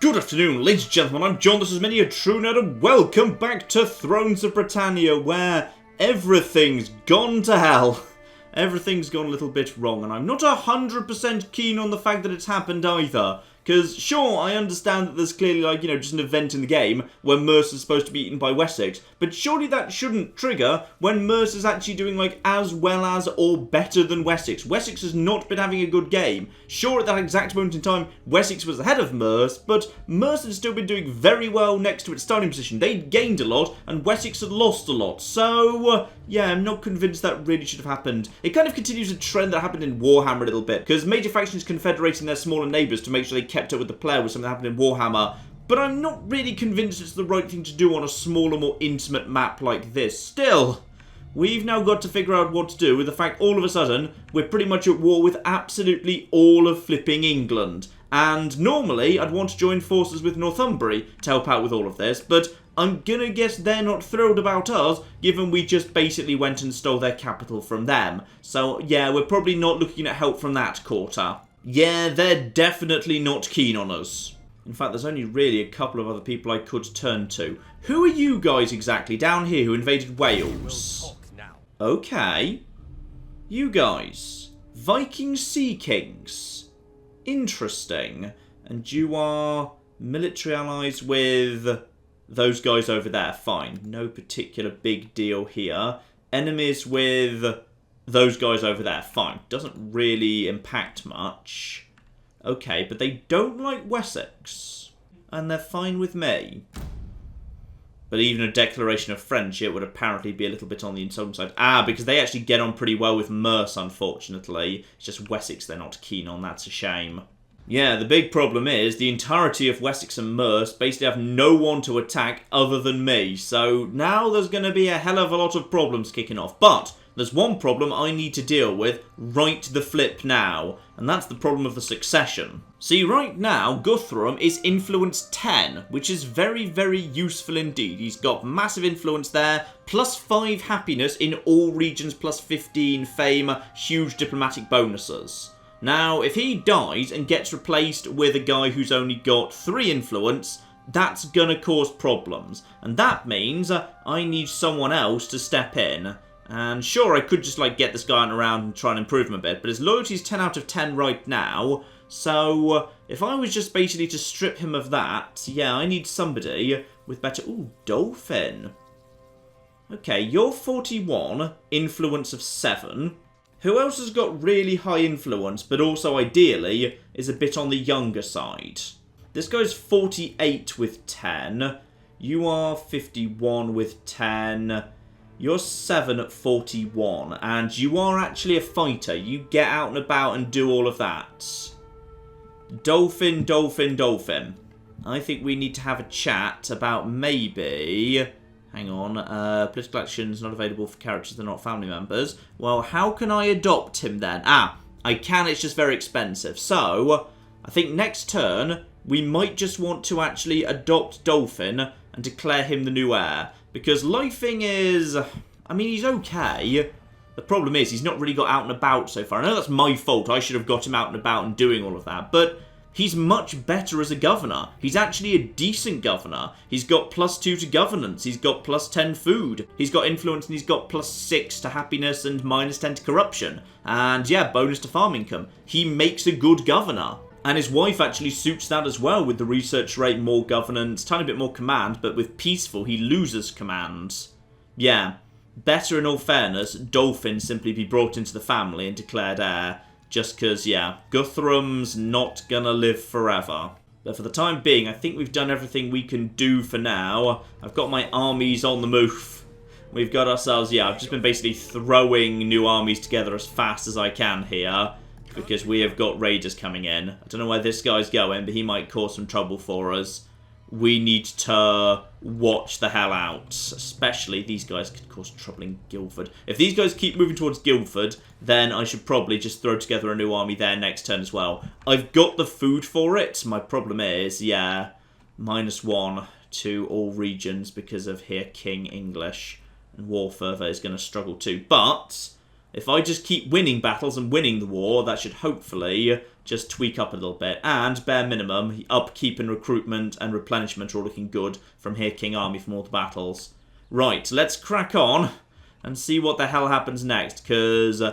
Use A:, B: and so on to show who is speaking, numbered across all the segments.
A: Good afternoon, ladies and gentlemen, I'm John, this is many a true nerd, and welcome back to Thrones of Britannia, where everything's gone to hell. Everything's gone a little bit wrong, and I'm not 100% keen on the fact that it's happened either. Because, sure, I understand that there's clearly, like, just an event in the game where Mierce is supposed to be eaten by Wessex, but surely that shouldn't trigger when Mierce is actually doing, like, as well as or better than Wessex. Wessex has not been having a good game. Sure, at that exact moment in time, Wessex was ahead of Mierce, but Mierce had still been doing very well next to its starting position. They'd gained a lot, and Wessex had lost a lot. So, yeah, I'm not convinced that really should have happened. It kind of continues a trend that happened in Warhammer a little bit, because major factions confederating their smaller neighbours to make sure they kept up with the player was something that happened in Warhammer, but I'm not really convinced it's the right thing to do on a smaller, more intimate map like this. Still, we've now got to figure out what to do with the fact all of a sudden we're pretty much at war with absolutely all of flipping England. And normally I'd want to join forces with Northumbria to help out with all of this, but I'm gonna guess they're not thrilled about us, given we just basically went and stole their capital from them. So yeah, we're probably not looking at help from that quarter. Yeah, they're definitely not keen on us. In fact, there's only really a couple of other people I could turn to. Who are you guys exactly down here who invaded Wales? Okay. You guys. Viking Sea Kings. Interesting. And you are military allies with those guys over there. Fine. No particular big deal here. Enemies with those guys over there. Fine. Doesn't really impact much. Okay, but they don't like Wessex. And they're fine with me. But even a declaration of friendship would apparently be a little bit on the insulting side. Ah, because they actually get on pretty well with Mierce, unfortunately. It's just Wessex they're not keen on. That's a shame. Yeah, the big problem is the entirety of Wessex and Mierce basically have no one to attack other than me. So now there's going to be a hell of a lot of problems kicking off. But there's one problem I need to deal with right the flip now, and that's the problem of the succession. See, right now, Guthrum is influence 10, which is very, very useful indeed. He's got massive influence there, plus 5 happiness in all regions, plus 15 fame, huge diplomatic bonuses. Now, if he dies and gets replaced with a guy who's only got 3 influence, that's gonna cause problems. And that means I need someone else to step in. And sure, I could just, like, get this guy around and try and improve him a bit, but his loyalty's 10 out of 10 right now, so if I was just basically to strip him of that, yeah, I need somebody with better... Ooh, Dolphin. Okay, you're 41, influence of 7. Who else has got really high influence, but also, ideally, is a bit on the younger side? This guy's 48 with 10. You are 51 with 10... You're 7 at 41, and you are actually a fighter. You get out and about and do all of that. Dolphin, Dolphin, Dolphin. I think we need to have a chat about maybe... Hang on. Political actions not available for characters that are not family members. Well, how can I adopt him then? Ah, I can, it's just very expensive. So, I think next turn, we might just want to actually adopt Dolphin and declare him the new heir. Because Lifing is... I mean, he's okay. The problem is he's not really got out and about so far. I know that's my fault. I should have got him out and about and doing all of that. But he's much better as a governor. He's actually a decent governor. He's got +2 to governance. He's got +10 food. He's got influence and he's got +6 to happiness and -10 to corruption. And yeah, bonus to farm income. He makes a good governor. And his wife actually suits that as well with the research rate, more governance, tiny bit more command, but with peaceful, he loses command. Yeah, better in all fairness, Dolphin simply be brought into the family and declared heir, just because, yeah, Guthrum's not gonna live forever. But for the time being, I think we've done everything we can do for now. I've got my armies on the move. We've got ourselves, yeah, I've just been basically throwing new armies together as fast as I can here. Because we have got raiders coming in. I don't know where this guy's going, but he might cause some trouble for us. We need to watch the hell out. Especially these guys could cause trouble in Guildford. If these guys keep moving towards Guildford, then I should probably just throw together a new army there next turn as well. I've got the food for it. My problem is, yeah, -1 to all regions because of here King English. And War Fervor is going to struggle too. But If I just keep winning battles and winning the war, that should hopefully just tweak up a little bit. And, bare minimum, upkeep and recruitment and replenishment are all looking good from here, King Army, from all the battles. Right, let's crack on and see what the hell happens next, because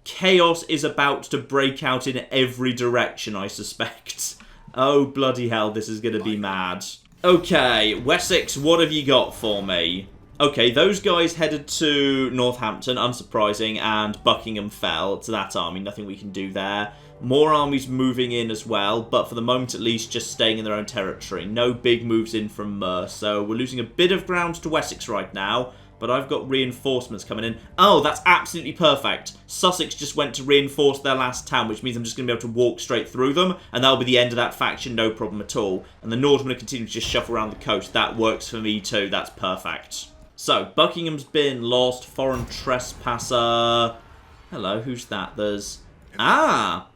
A: chaos is about to break out in every direction, I suspect. Oh, bloody hell, this is going to be mad. Okay, Wessex, what have you got for me? Okay, those guys headed to Northampton, unsurprising, and Buckingham fell to that army. Nothing we can do there. More armies moving in as well, but for the moment at least just staying in their own territory. No big moves in from Mierce, so we're losing a bit of ground to Wessex right now, but I've got reinforcements coming in. Oh, that's absolutely perfect. Sussex just went to reinforce their last town, which means I'm just going to be able to walk straight through them, and that'll be the end of that faction, no problem at all. And the Northmen continue to just shuffle around the coast. That works for me too, that's perfect. So, Buckingham's been lost. Foreign trespasser. Hello, who's that? There's... Ah!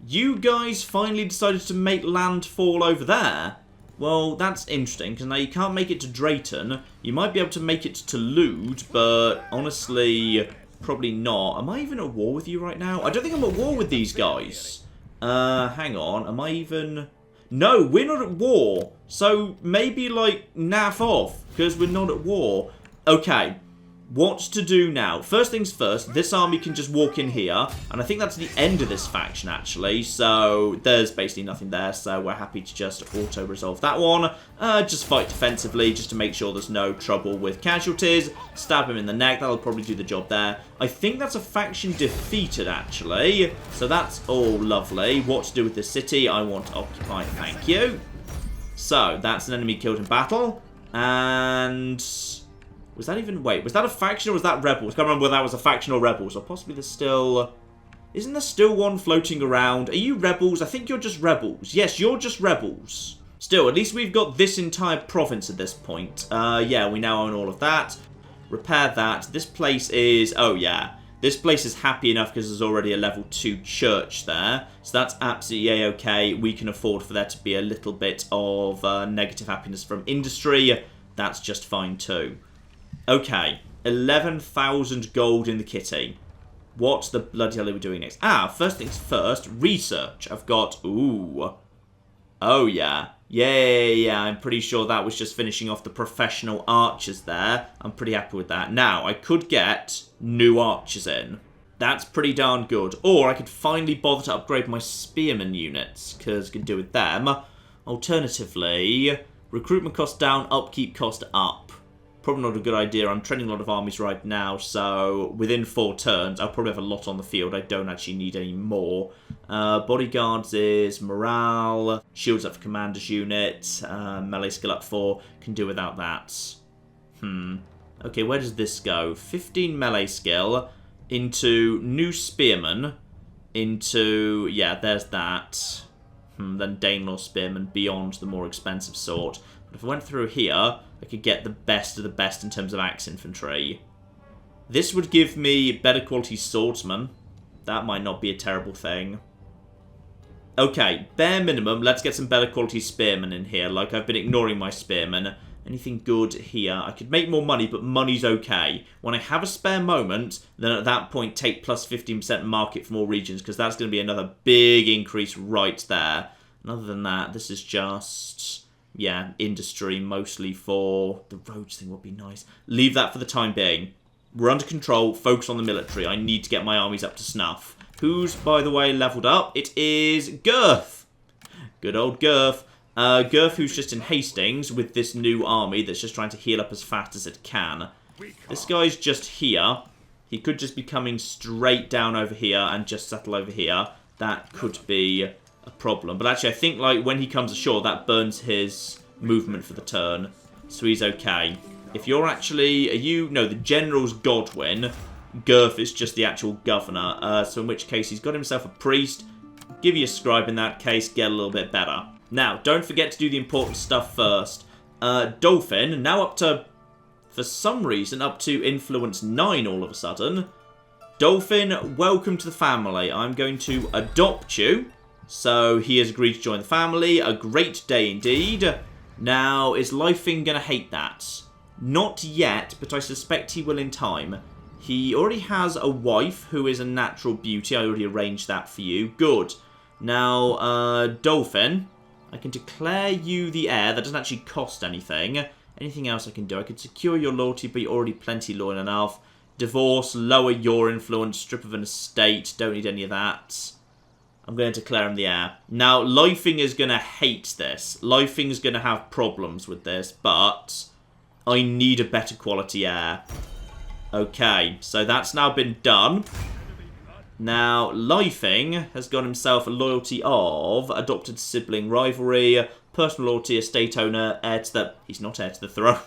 A: You guys finally decided to make landfall over there. Well, that's interesting, because now you can't make it to Drayton. You might be able to make it to Lude, but honestly, probably not. Am I even at war with you right now? I don't think I'm at war with these guys. Hang on. Am I even... No, we're not at war. So, maybe, like, naff off, because we're not at war. Okay, what to do now? First things first, this army can just walk in here, and I think that's the end of this faction, actually, so there's basically nothing there, so we're happy to just auto-resolve that one. Just fight defensively, just to make sure there's no trouble with casualties. Stab him in the neck, that'll probably do the job there. I think that's a faction defeated, actually, so that's all lovely. What to do with this city? I want to occupy, thank you. So, that's an enemy killed in battle, and... Was that even... Wait, was that a faction or was that rebels? I can't remember whether that was a faction or rebels. Or possibly there's still... Isn't there still one floating around? Are you rebels? I think you're just rebels. Yes, you're just rebels. Still, at least we've got this entire province at this point. Yeah, we now own all of that. Repair that. This place is... Oh, yeah. This place is happy enough because there's already a level 2 church there. So that's absolutely a-okay. We can afford for there to be a little bit of negative happiness from industry. That's just fine too. Okay, 11,000 gold in the kitty. What the bloody hell are we doing next? Ah, first things first, research. I've got, ooh. Oh, yeah. Yeah, I'm pretty sure that was just finishing off the professional archers there. I'm pretty happy with that. Now, I could get new archers in. That's pretty darn good. Or I could finally bother to upgrade my spearmen units, because I can do with them. Alternatively, recruitment cost down, upkeep cost up. Probably not a good idea. I'm training a lot of armies right now, so within 4 turns, I'll probably have a lot on the field. I don't actually need any more. Bodyguards is morale, shields up for commander's unit, melee skill up 4. Can do without that. Okay, where does this go? 15 melee skill into new spearmen, into, yeah, there's that. Then Danelaw spearmen beyond the more expensive sort. But if I went through here, I could get the best of the best in terms of axe infantry. This would give me better quality swordsmen. That might not be a terrible thing. Okay, bare minimum, let's get some better quality spearmen in here. Like, I've been ignoring my spearmen. Anything good here? I could make more money, but money's okay. When I have a spare moment, then at that point, take plus 15% market for more regions, because that's going to be another big increase right there. And other than that, this is just... Yeah, industry, mostly for... The roads thing would be nice. Leave that for the time being. We're under control. Focus on the military. I need to get my armies up to snuff. Who's, by the way, leveled up? It is Girth. Good old Girth. Girth, who's just in Hastings with this new army that's just trying to heal up as fast as it can. This guy's just here. He could just be coming straight down over here and just settle over here. That could be... a problem, but actually I think like when he comes ashore that burns his movement for the turn, so he's okay. If you're actually, are you, no, the general's Godwin, Girth is just the actual governor, so in which case he's got himself a priest. Give you a scribe in that case, get a little bit better. Now don't forget to do the important stuff first. Dolphin now up to, for some reason, up to influence 9 all of a sudden. Dolphin, welcome to the family. I'm going to adopt you. So he has agreed to join the family. A great day indeed. Now, is Lifing going to hate that? Not yet, but I suspect he will in time. He already has a wife who is a natural beauty. I already arranged that for you. Good. Now, Dolphin, I can declare you the heir. That doesn't actually cost anything. Anything else I can do? I could secure your loyalty, but you're already plenty loyal enough. Divorce, lower your influence, strip of an estate. Don't need any of that. I'm going to declare him the heir. Now, Lifing is going to hate this. Lifing's going to have problems with this, but I need a better quality heir. Okay, so that's now been done. Now, Lifing has got himself a loyalty of adopted sibling rivalry, personal loyalty, estate owner, heir to the... He's not heir to the throne.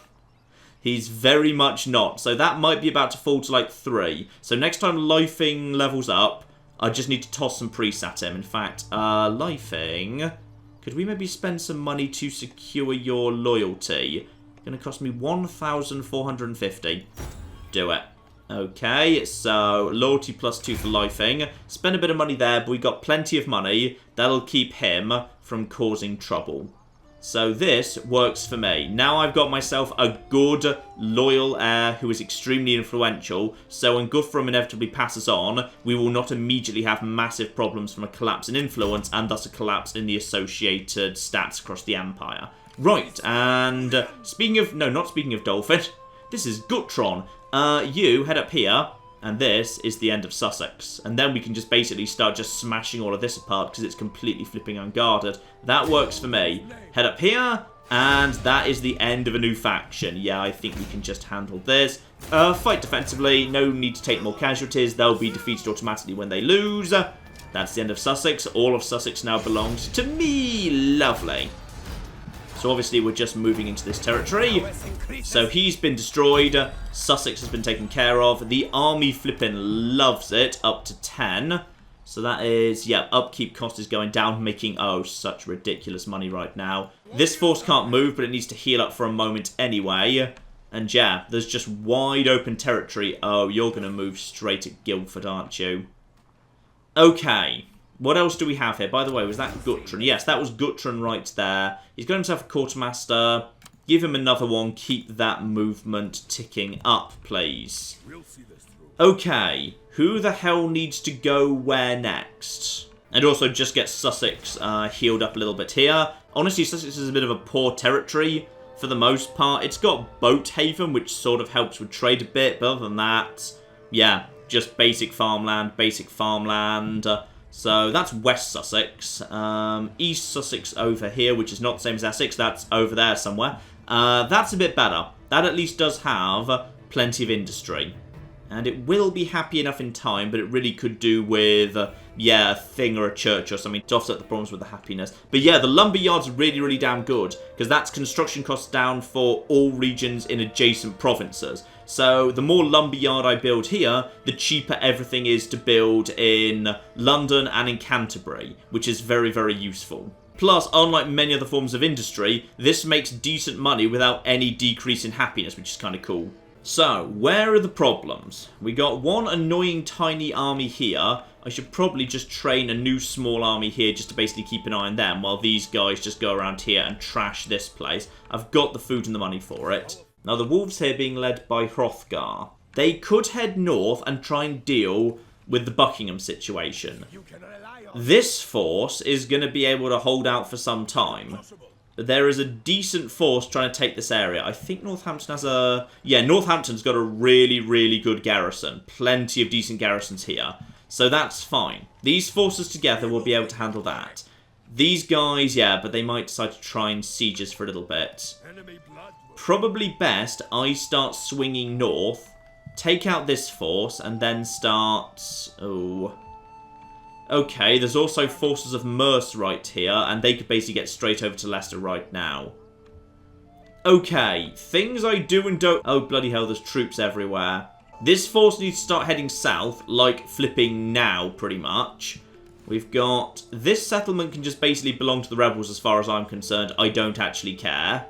A: He's very much not. So that might be about to fall to like 3. So next time Lifing levels up, I just need to toss some priests at him. In fact, Lifing, could we maybe spend some money to secure your loyalty? Going to cost me 1,450. Do it. Okay, so loyalty +2 for Lifing. Spend a bit of money there, but we got plenty of money. That'll keep him from causing trouble. So this works for me. Now I've got myself a good, loyal heir who is extremely influential. So when Guthrum inevitably passes on, we will not immediately have massive problems from a collapse in influence and thus a collapse in the associated stats across the Empire. Right, and speaking of... No, not speaking of Dolphin. This is Guttron. You head up here, and this is the end of Sussex. And then we can just basically start just smashing all of this apart because it's completely flipping unguarded. That works for me. Head up here, and that is the end of a new faction. Yeah, I think we can just handle this. Fight defensively. No need to take more casualties. They'll be defeated automatically when they lose. That's the end of Sussex. All of Sussex now belongs to me. Lovely. So obviously we're just moving into this territory. So he's been destroyed. Sussex has been taken care of. The army flipping loves it. Up to 10. So that is, yeah, upkeep cost is going down, making, oh, such ridiculous money right now. This force can't move, but it needs to heal up for a moment anyway. And yeah, there's just wide open territory. Oh, you're going to move straight at Guildford, aren't you? Okay. What else do we have here? By the way, was that Guttron? Yes, that was Guttron right there. He's got himself a quartermaster. Give him another one. Keep that movement ticking up, please. Okay. Who the hell needs to go where next? And also just get Sussex healed up a little bit here. Honestly, Sussex is a bit of a poor territory for the most part. It's got Boathaven, which sort of helps with trade a bit. But other than that, yeah, just basic farmland, basic farmland. So that's West Sussex. East Sussex over here, which is not the same as Essex. That's over there somewhere. That's a bit better. That at least does have plenty of industry. And it will be happy enough in time, but it really could do with, yeah, a thing or a church or something to offset the problems with the happiness. But yeah, the lumber yard's really, really damn good, because that's construction costs down for all regions in adjacent provinces. So the more lumberyard I build here, the cheaper everything is to build in London and in Canterbury, which is very, very useful. Plus, unlike many other forms of industry, this makes decent money without any decrease in happiness, which is kind of cool. So, where are the problems? We got one annoying tiny army here. I should probably just train a new small army here just to basically keep an eye on them, while these guys just go around here and trash this place. I've got the food and the money for it. Now, the wolves here being led by Hrothgar. They could head north and try and deal with the Buckingham situation. This force is going to be able to hold out for some time. There is a decent force trying to take this area. I think Northampton has a... Yeah, Northampton's got a really, really good garrison. Plenty of decent garrisons here. So that's fine. These forces together will be able to handle that. These guys, yeah, but they might decide to try and sieges for a little bit. Probably best I start swinging north, take out this force, and then start... Oh... Okay, there's also forces of Mierce right here, and they could basically get straight over to Leicester right now. Okay, things I do and don't... Oh, bloody hell, there's troops everywhere. This force needs to start heading south, like flipping now, pretty much. We've got... This settlement can just basically belong to the rebels as far as I'm concerned. I don't actually care.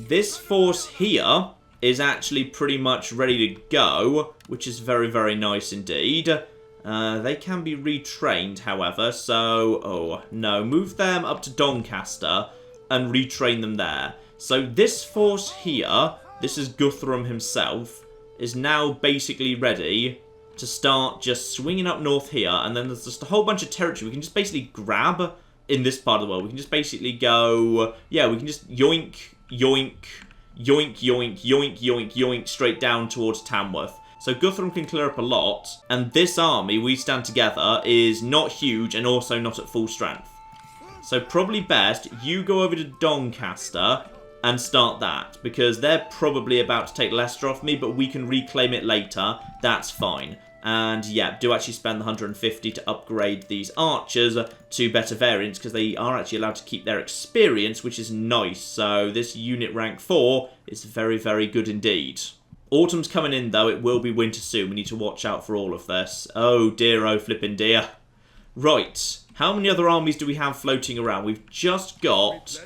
A: This force here is actually pretty much ready to go, which is very, very nice indeed. They can be retrained, however, so... Oh, no. Move them up to Doncaster and retrain them there. So this force here, this is Guthrum himself. is now basically ready to start just swinging up north here. And then there's just a whole bunch of territory we can just basically grab in this part of the world. We can just basically go... Yeah, we can just yoink, yoink, yoink, yoink, yoink, yoink, yoink, straight down towards Tamworth. So Guthrum can clear up a lot. And this army, we stand together, is not huge and also not at full strength. So probably best you go over to Doncaster and start that, because they're probably about to take Leicester off me, but we can reclaim it later. That's fine. And yeah, do actually spend the 150 to upgrade these archers to better variants, because they are actually allowed to keep their experience, which is nice. So this unit rank 4 is very, very good indeed. Autumn's coming in though, it will be winter soon. We need to watch out for all of this. Oh dear, oh flippin' dear. Right, how many other armies do we have floating around? We've just got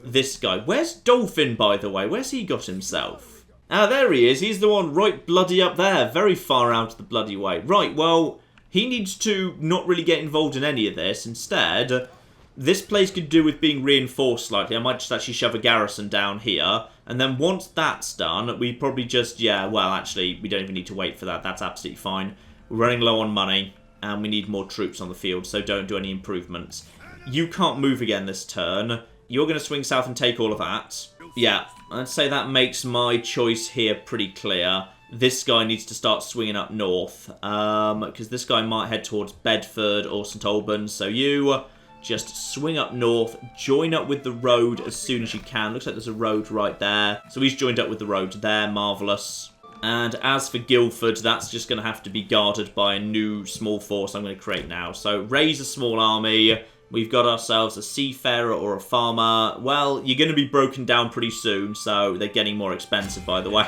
A: this guy. Where's Dolphin, by the way? Where's he got himself? Ah, there he is. He's the one right bloody up there. Very far out of the bloody way. Right, well, he needs to not really get involved in any of this. Instead, this place could do with being reinforced slightly. I might just actually shove a garrison down here. And then once that's done, we probably just... Yeah, well, actually, we don't even need to wait for that. That's absolutely fine. We're running low on money. And we need more troops on the field, so don't do any improvements. You can't move again this turn. You're going to swing south and take all of that. Yeah, I'd say that makes my choice here pretty clear. This guy needs to start swinging up north, because this guy might head towards Bedford or St Albans. So you just swing up north, join up with the road as soon as you can. Looks like there's a road right there. So he's joined up with the road there. Marvellous. And as for Guildford, that's just going to have to be guarded by a new small force I'm going to create now. So raise a small army. We've got ourselves a seafarer or a farmer. Well, you're going to be broken down pretty soon, so they're getting more expensive, by the way.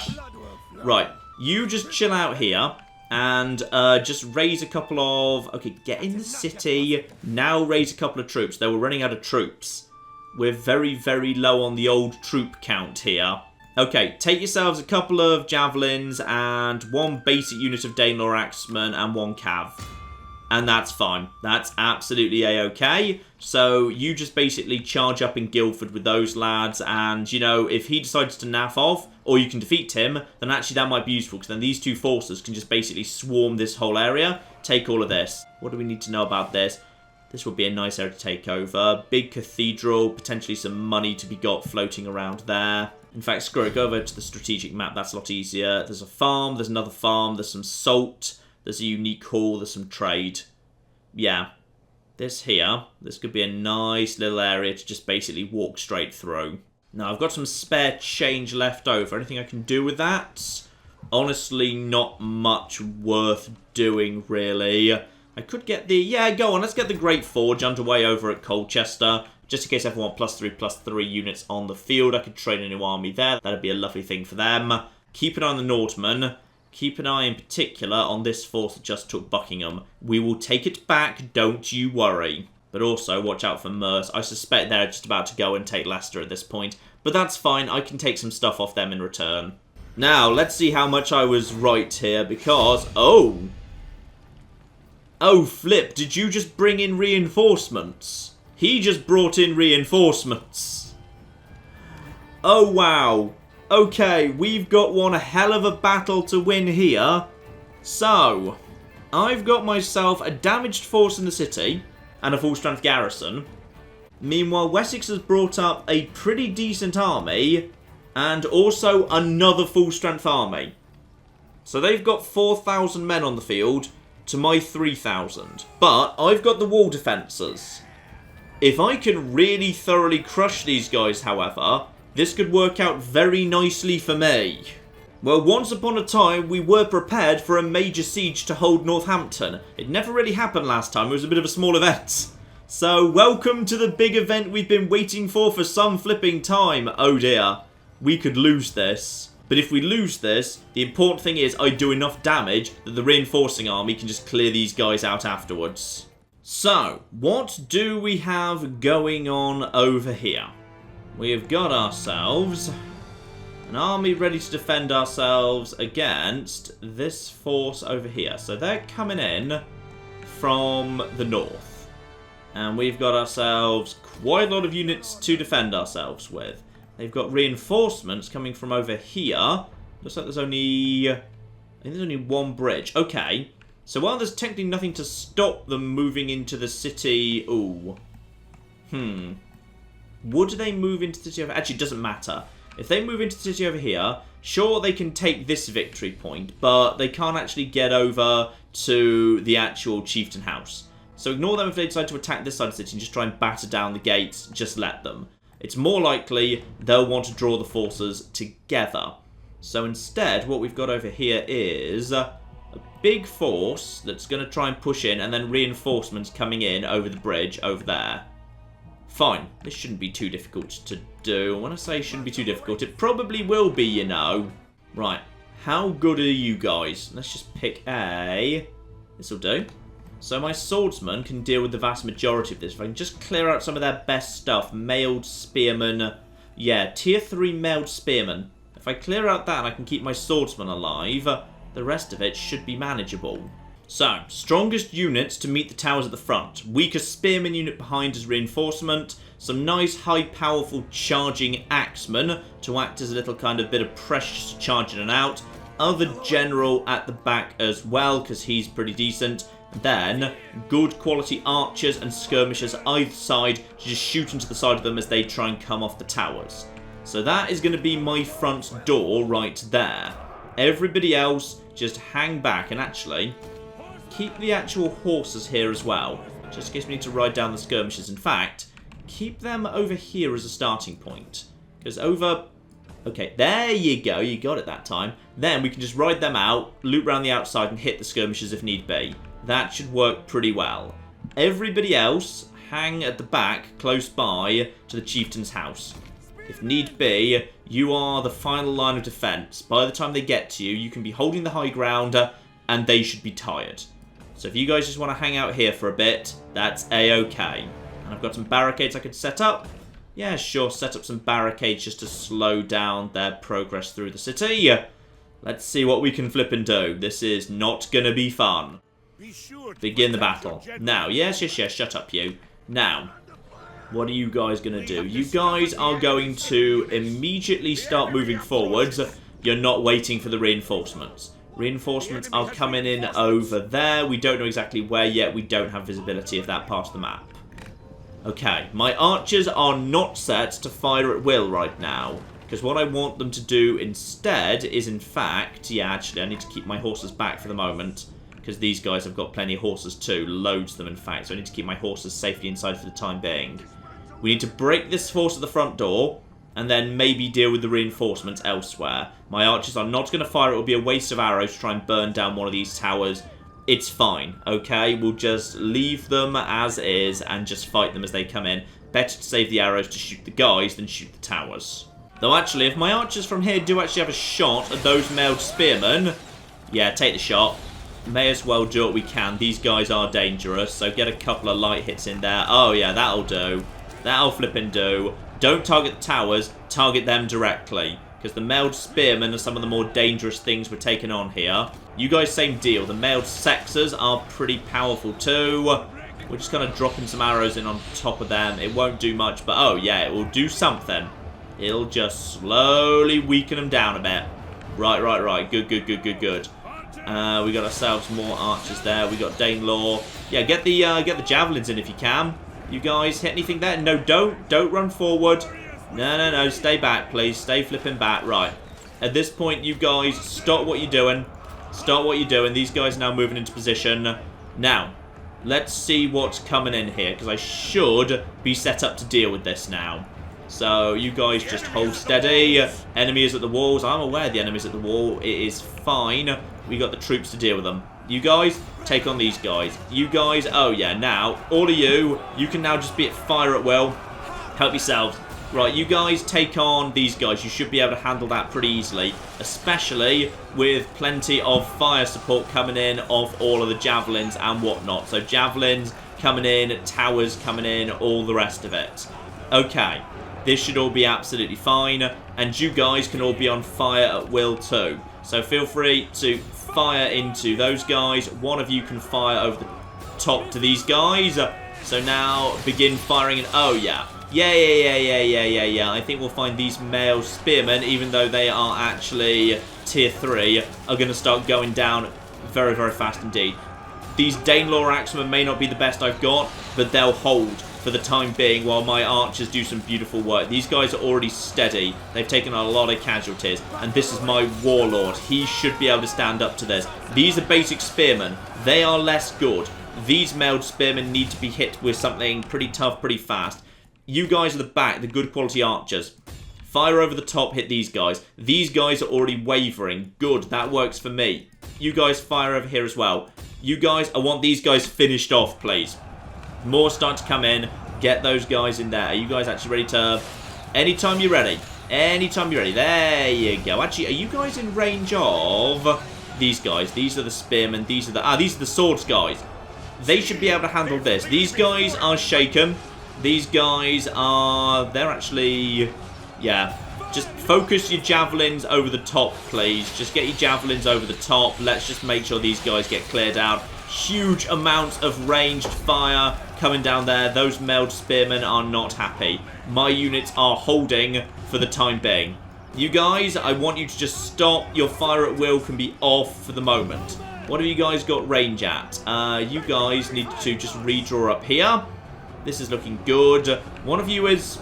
A: Right, you just chill out here and just raise a couple of... Okay, get in the city. Now raise a couple of troops. Though we're running out of troops. We're very, very low on the old troop count here. Okay, take yourselves a couple of javelins and one basic unit of Danelaw Axemen and one cav. And that's fine. That's absolutely a-okay. So you just basically charge up in Guildford with those lads, and, you know, if he decides to naff off, or you can defeat him, then actually that might be useful, because then these two forces can just basically swarm this whole area, take all of this. What do we need to know about this? This would be a nice area to take over. Big cathedral, potentially some money to be got floating around there. In fact, screw it, go over to the strategic map, that's a lot easier. There's a farm, there's another farm, there's some salt, there's a unique hall, there's some trade. Yeah, this here, this could be a nice little area to just basically walk straight through. Now, I've got some spare change left over. Anything I can do with that? Honestly, not much worth doing, really. I could get the... Yeah, go on, let's get the Great Forge underway over at Colchester. Just in case everyone want +3/+3 units on the field, I could train a new army there. That'd be a lovely thing for them. Keep an eye on the Northmen. Keep an eye in particular on this force that just took Buckingham. We will take it back, don't you worry. But also, watch out for Mierce. I suspect they're just about to go and take Leicester at this point. But that's fine, I can take some stuff off them in return. Now, let's see how much I was right here, because... Oh! Oh, flip, did you just bring in reinforcements? He just brought in reinforcements. Oh, wow. Okay, we've got one hell of a battle to win here. So, I've got myself a damaged force in the city and a full-strength garrison. Meanwhile, Wessex has brought up a pretty decent army and also another full-strength army. So they've got 4,000 men on the field to my 3,000. But I've got the wall defences. If I can really thoroughly crush these guys, however, this could work out very nicely for me. Well, once upon a time, we were prepared for a major siege to hold Northampton. It never really happened last time, it was a bit of a small event. So, welcome to the big event we've been waiting for some flipping time. Oh dear, we could lose this. But if we lose this, the important thing is I do enough damage that the reinforcing army can just clear these guys out afterwards. So, what do we have going on over here? We have got ourselves an army ready to defend ourselves against this force over here. So they're coming in from the north. And we've got ourselves quite a lot of units to defend ourselves with. They've got reinforcements coming from over here. Looks like there's only I think there's only one bridge. Okay. So while there's technically nothing to stop them moving into the city... Ooh. Would they move into the city over... Actually, it doesn't matter. If they move into the city over here, sure, they can take this victory point, but they can't actually get over to the actual chieftain house. So ignore them if they decide to attack this side of the city and just try and batter down the gates. Just let them. It's more likely they'll want to draw the forces together. So instead, what we've got over here is a big force that's going to try and push in, and then reinforcements coming in over the bridge over there. Fine. This shouldn't be too difficult to do. When I say shouldn't be too difficult, it probably will be, you know. Right. How good are you guys? Let's just pick a... This'll do. So my swordsman can deal with the vast majority of this. If I can just clear out some of their best stuff. Mailed spearmen. Yeah, tier 3 mailed spearmen. If I clear out that and I can keep my swordsman alive, the rest of it should be manageable. So, strongest units to meet the towers at the front. Weakest spearman unit behind as reinforcement. Some nice, high, powerful charging axemen to act as a little kind of bit of pressure charging and out. Other general at the back as well, because he's pretty decent. Then, good quality archers and skirmishers either side to just shoot into the side of them as they try and come off the towers. So that is going to be my front door right there. Everybody else, just hang back. And actually, keep the actual horses here as well. Just in case we need to ride down the skirmishers. In fact, keep them over here as a starting point. Because over... Okay, there you go. You got it that time. Then we can just ride them out, loop around the outside and hit the skirmishers if need be. That should work pretty well. Everybody else, hang at the back, close by to the chieftain's house. If need be, you are the final line of defense. By the time they get to you, you can be holding the high ground, and they should be tired. So if you guys just want to hang out here for a bit, that's a-okay. And I've got some barricades I could set up. Yeah, sure, set up some barricades just to slow down their progress through the city. Let's see what we can flip and do. This is not gonna be fun. Begin the battle. Now, yes, shut up you. Now, what are you guys going to do? You guys are going to immediately start moving forwards. You're not waiting for the reinforcements. Reinforcements are coming in over there. We don't know exactly where yet. We don't have visibility of that part of the map. Okay, my archers are not set to fire at will right now. Because what I want them to do instead is, in fact... Yeah, actually, I need to keep my horses back for the moment. Because these guys have got plenty of horses too. Loads of them, in fact. So I need to keep my horses safely inside for the time being. We need to break this force at the front door. And then maybe deal with the reinforcements elsewhere. My archers are not going to fire. It will be a waste of arrows to try and burn down one of these towers. It's fine, okay? We'll just leave them as is and just fight them as they come in. Better to save the arrows to shoot the guys than shoot the towers. Though actually, if my archers from here do actually have a shot at those mailed spearmen... Yeah, take the shot. May as well do what we can. These guys are dangerous, so get a couple of light hits in there. Oh yeah, that'll do. That'll flip and do. Don't target the towers, target them directly. Because the mailed spearmen are some of the more dangerous things we're taking on here. You guys, same deal. The mailed sexers are pretty powerful too. We're just kind of dropping some arrows in on top of them. It won't do much, but oh yeah, it will do something. It'll just slowly weaken them down a bit. Right. Good. We got ourselves more archers there. We got Danelaw. Yeah, get the javelins in if you can. You guys hit anything there? No, don't run forward. No. Stay back, please. Stay flipping back. Right. At this point, you guys stop what you're doing. Stop what you're doing. These guys are now moving into position. Now, let's see what's coming in here because I should be set up to deal with this now. So you guys just hold steady. Enemy is at the walls. I'm aware the enemy's at the wall. It is fine. We got the troops to deal with them. You guys, take on these guys. You guys, oh yeah, now, all of you can now just be at fire at will. Help yourselves. Right, you guys take on these guys. You should be able to handle that pretty easily. Especially with plenty of fire support coming in of all of the javelins and whatnot. So javelins coming in, towers coming in, all the rest of it. Okay, this should all be absolutely fine. And you guys can all be on fire at will too. So feel free to fire into those guys. One of you can fire over the top to these guys. So now begin firing and oh yeah. Yeah. I think we'll find these male spearmen, even though they are actually tier 3, are going to start going down very, very fast indeed. These Danelaw axemen may not be the best I've got, but they'll hold for the time being while my archers do some beautiful work. These guys are already steady. They've taken a lot of casualties, and this is my warlord. He should be able to stand up to this. These are basic spearmen. They are less good. These mailed spearmen need to be hit with something pretty tough, pretty fast. You guys at the back, the good quality archers. Fire over the top, hit these guys. These guys are already wavering. Good, that works for me. You guys fire over here as well. You guys, I want these guys finished off, please. More starting to come in. Get those guys in there. Are you guys actually ready to... Anytime you're ready. Anytime you're ready. There you go. Actually, are you guys in range of these guys? These are the spearmen. These are the swords guys. They should be able to handle this. These guys are shaken. These guys are... They're actually... Yeah. Just focus your javelins over the top, please. Just get your javelins over the top. Let's just make sure these guys get cleared out. Huge amounts of ranged fire coming down there. Those mailed spearmen are not happy. My units are holding for the time being. You guys, I want you to just stop. Your fire at will can be off for the moment. What have you guys got range at? You guys need to just redraw up here. This is looking good. One of you is...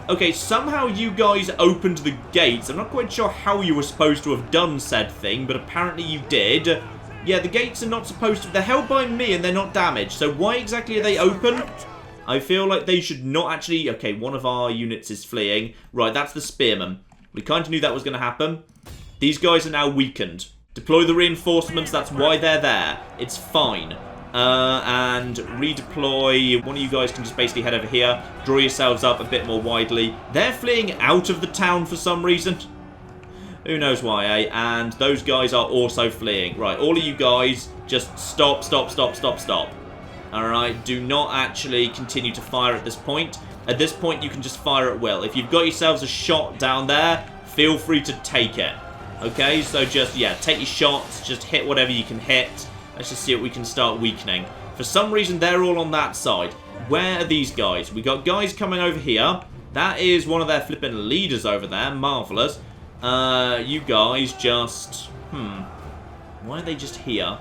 A: Okay, somehow you guys opened the gates. I'm not quite sure how you were supposed to have done said thing, but apparently you did. Yeah, the gates are not supposed to... They're held by me and they're not damaged. So why exactly are they open? I feel like they should not actually... Okay, one of our units is fleeing. Right, that's the spearman. We kind of knew that was going to happen. These guys are now weakened. Deploy the reinforcements. That's why they're there. It's fine. And redeploy. One of you guys can just basically head over here. Draw yourselves up a bit more widely. They're fleeing out of the town for some reason. Who knows why, eh? And those guys are also fleeing. Right, all of you guys, just stop. Alright, do not actually continue to fire at this point. At this point, you can just fire at will. If you've got yourselves a shot down there, feel free to take it. Okay, so just, yeah, take your shots. Just hit whatever you can hit. Let's just see what we can start weakening. For some reason, they're all on that side. Where are these guys? We got guys coming over here. That is one of their flipping leaders over there. Marvellous. You guys just... Why are they just here?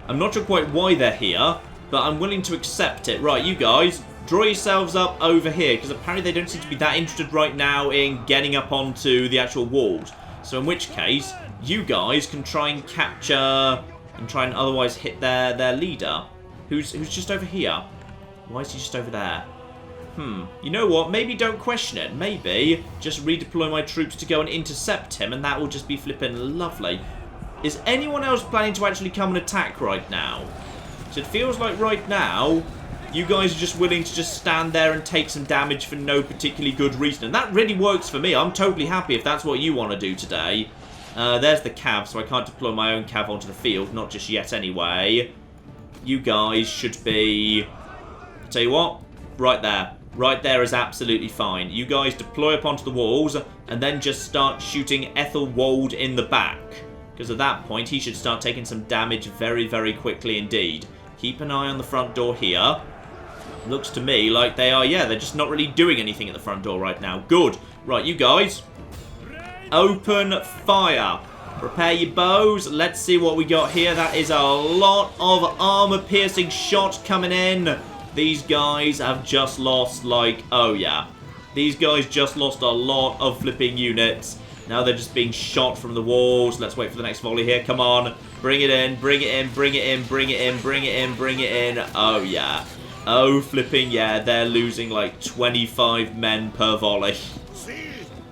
A: I'm not sure quite why they're here, but I'm willing to accept it. Right, you guys, draw yourselves up over here, because apparently they don't seem to be that interested right now in getting up onto the actual walls. So in which case, you guys can try and capture... and try and otherwise hit their leader, who's just over here. Why is he just over there? You know what? Maybe don't question it. Maybe just redeploy my troops to go and intercept him, and that will just be flipping lovely. Is anyone else planning to actually come and attack right now? So it feels like right now, you guys are just willing to just stand there and take some damage for no particularly good reason. And that really works for me. I'm totally happy if that's what you want to do today. There's the cav, so I can't deploy my own cav onto the field. Not just yet, anyway. You guys should be... Tell you what, right there. Right there is absolutely fine. You guys deploy up onto the walls, and then just start shooting Ethelwold in the back. Because at that point, he should start taking some damage very, very quickly indeed. Keep an eye on the front door here. Looks to me like they are, yeah, they're just not really doing anything at the front door right now. Good. Right, you guys... Open fire. Prepare your bows. Let's see what we got here. That is a lot of armor-piercing shot coming in. These guys have just lost, like, oh yeah. These guys just lost a lot of flipping units. Now they're just being shot from the walls. Let's wait for the next volley here. Come on. Bring it in, bring it in, bring it in, bring it in, bring it in, bring it in. Oh yeah. Oh flipping yeah. They're losing like 25 men per volley.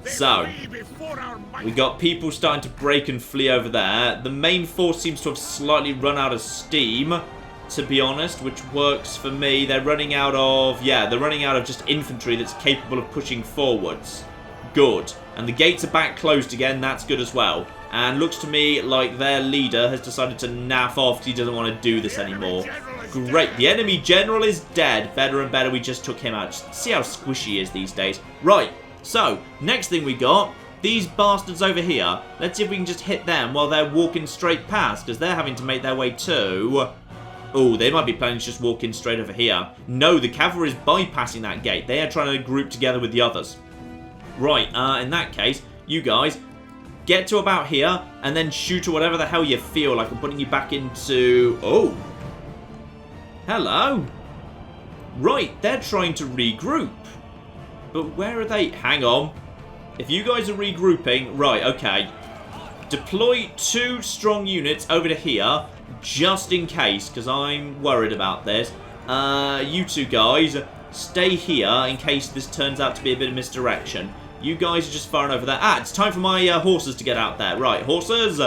A: So, we got people starting to break and flee over there. The main force seems to have slightly run out of steam, to be honest, which works for me. They're running out of, yeah, they're running out of just infantry that's capable of pushing forwards. Good. And the gates are back closed again. That's good as well. And looks to me like their leader has decided to naff off because he doesn't want to do this anymore. Great. The enemy general is dead. Better and better. We just took him out. Just see how squishy he is these days. Right. So, next thing we got, these bastards over here. Let's see if we can just hit them while they're walking straight past, because they're having to make their way to Oh, they might be planning to just walk in straight over here. No, the cavalry is bypassing that gate. They are trying to group together with the others. Right, in that case, you guys get to about here and then shoot to whatever the hell you feel like. I'm putting you back into... Oh. Hello. Right, they're trying to regroup. But where are they? Hang on. If you guys are regrouping... Right, okay. Deploy 2 strong units over to here, just in case, because I'm worried about this. You 2 guys, stay here in case this turns out to be a bit of misdirection. You guys are just firing over there. Ah, it's time for my horses to get out there. Right, horses,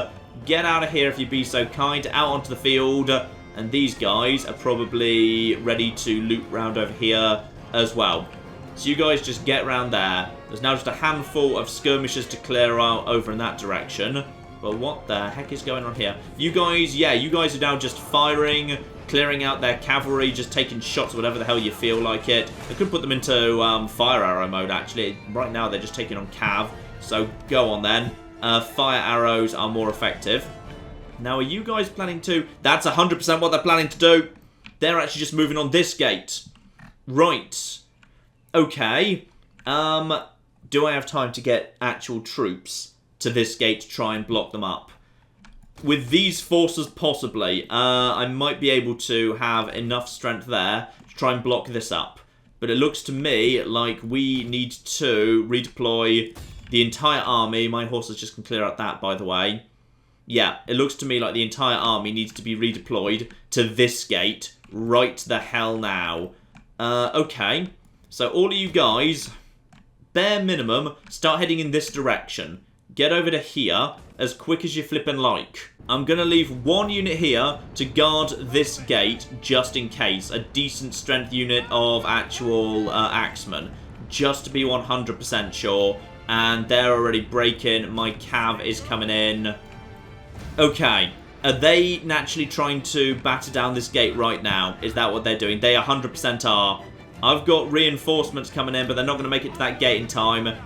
A: get out of here if you'd be so kind, out onto the field. And these guys are probably ready to loop round over here as well. So you guys just get round there. There's now just a handful of skirmishers to clear out over in that direction. But what the heck is going on here? You guys, yeah, you guys are now just firing, clearing out their cavalry, just taking shots, whatever the hell you feel like it. I could put them into fire arrow mode, actually. Right now, they're just taking on cav. So go on then. Fire arrows are more effective. Now, are you guys planning to... That's 100% what they're planning to do. They're actually just moving on this gate. Right. Okay. Do I have time to get actual troops to this gate to try and block them up? With these forces, possibly. I might be able to have enough strength there to try and block this up. But it looks to me like we need to redeploy the entire army. My horses just can clear out that, by the way. Yeah, it looks to me like the entire army needs to be redeployed to this gate right the hell now. Okay. So all of you guys, bare minimum, start heading in this direction. Get over to here as quick as you flippin' like. I'm going to leave 1 unit here to guard this gate just in case. A decent strength unit of actual axemen. Just to be 100% sure. And they're already breaking. My cav is coming in. Okay. Are they naturally trying to batter down this gate right now? Is that what they're doing? They 100% are. I've got reinforcements coming in, but they're not going to make it to that gate in time.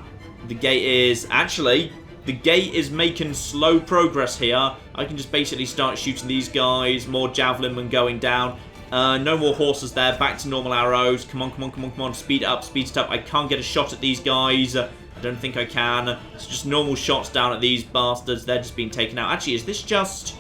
A: The gate is... Actually, the gate is making slow progress here. I can just basically start shooting these guys. More javelin men going down. No more horses there. Back to normal arrows. Come on, come on, come on, come on. Speed it up, speed it up. I can't get a shot at these guys. I don't think I can. It's just normal shots down at these bastards. They're just being taken out. Actually, is this just...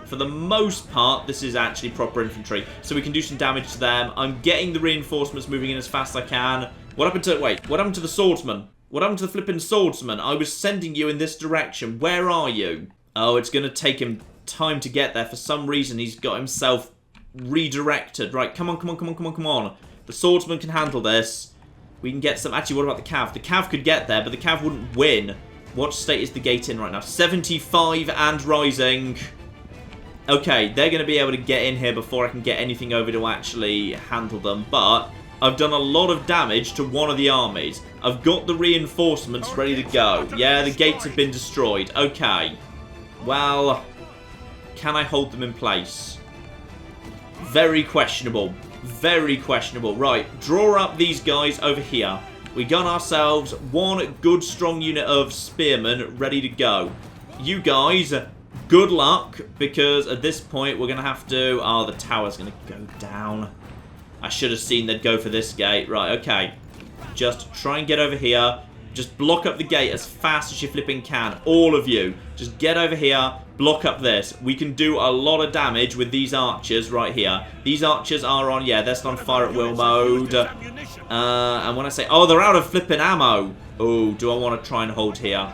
A: For the most part, this is actually proper infantry. So we can do some damage to them. I'm getting the reinforcements moving in as fast as I can. What happened to... Wait, what happened to the swordsman? What happened to the flipping swordsman? I was sending you in this direction. Where are you? Oh, it's going to take him time to get there. For some reason, he's got himself redirected. Right, come on, come on, come on, come on, come on. The swordsman can handle this. We can get some... Actually, what about the cav? The cav could get there, but the cav wouldn't win. What state is the gate in right now? 75 and rising. Okay, they're going to be able to get in here before I can get anything over to actually handle them. But I've done a lot of damage to one of the armies. I've got the reinforcements ready to go. Yeah, the gates have been destroyed. Okay. Well, can I hold them in place? Very questionable. Very questionable. Right, draw up these guys over here. We got ourselves 1 good strong unit of spearmen ready to go. You guys... Good luck, because at this point we're going to have to... Oh, the tower's going to go down. I should have seen they'd go for this gate. Right, okay. Just try and get over here. Just block up the gate as fast as you flipping can. All of you. Just get over here. Block up this. We can do a lot of damage with these archers right here. These archers are on... Yeah, they're on fire at will mode. And when I say... Oh, they're out of flipping ammo. Oh, do I want to try and hold here?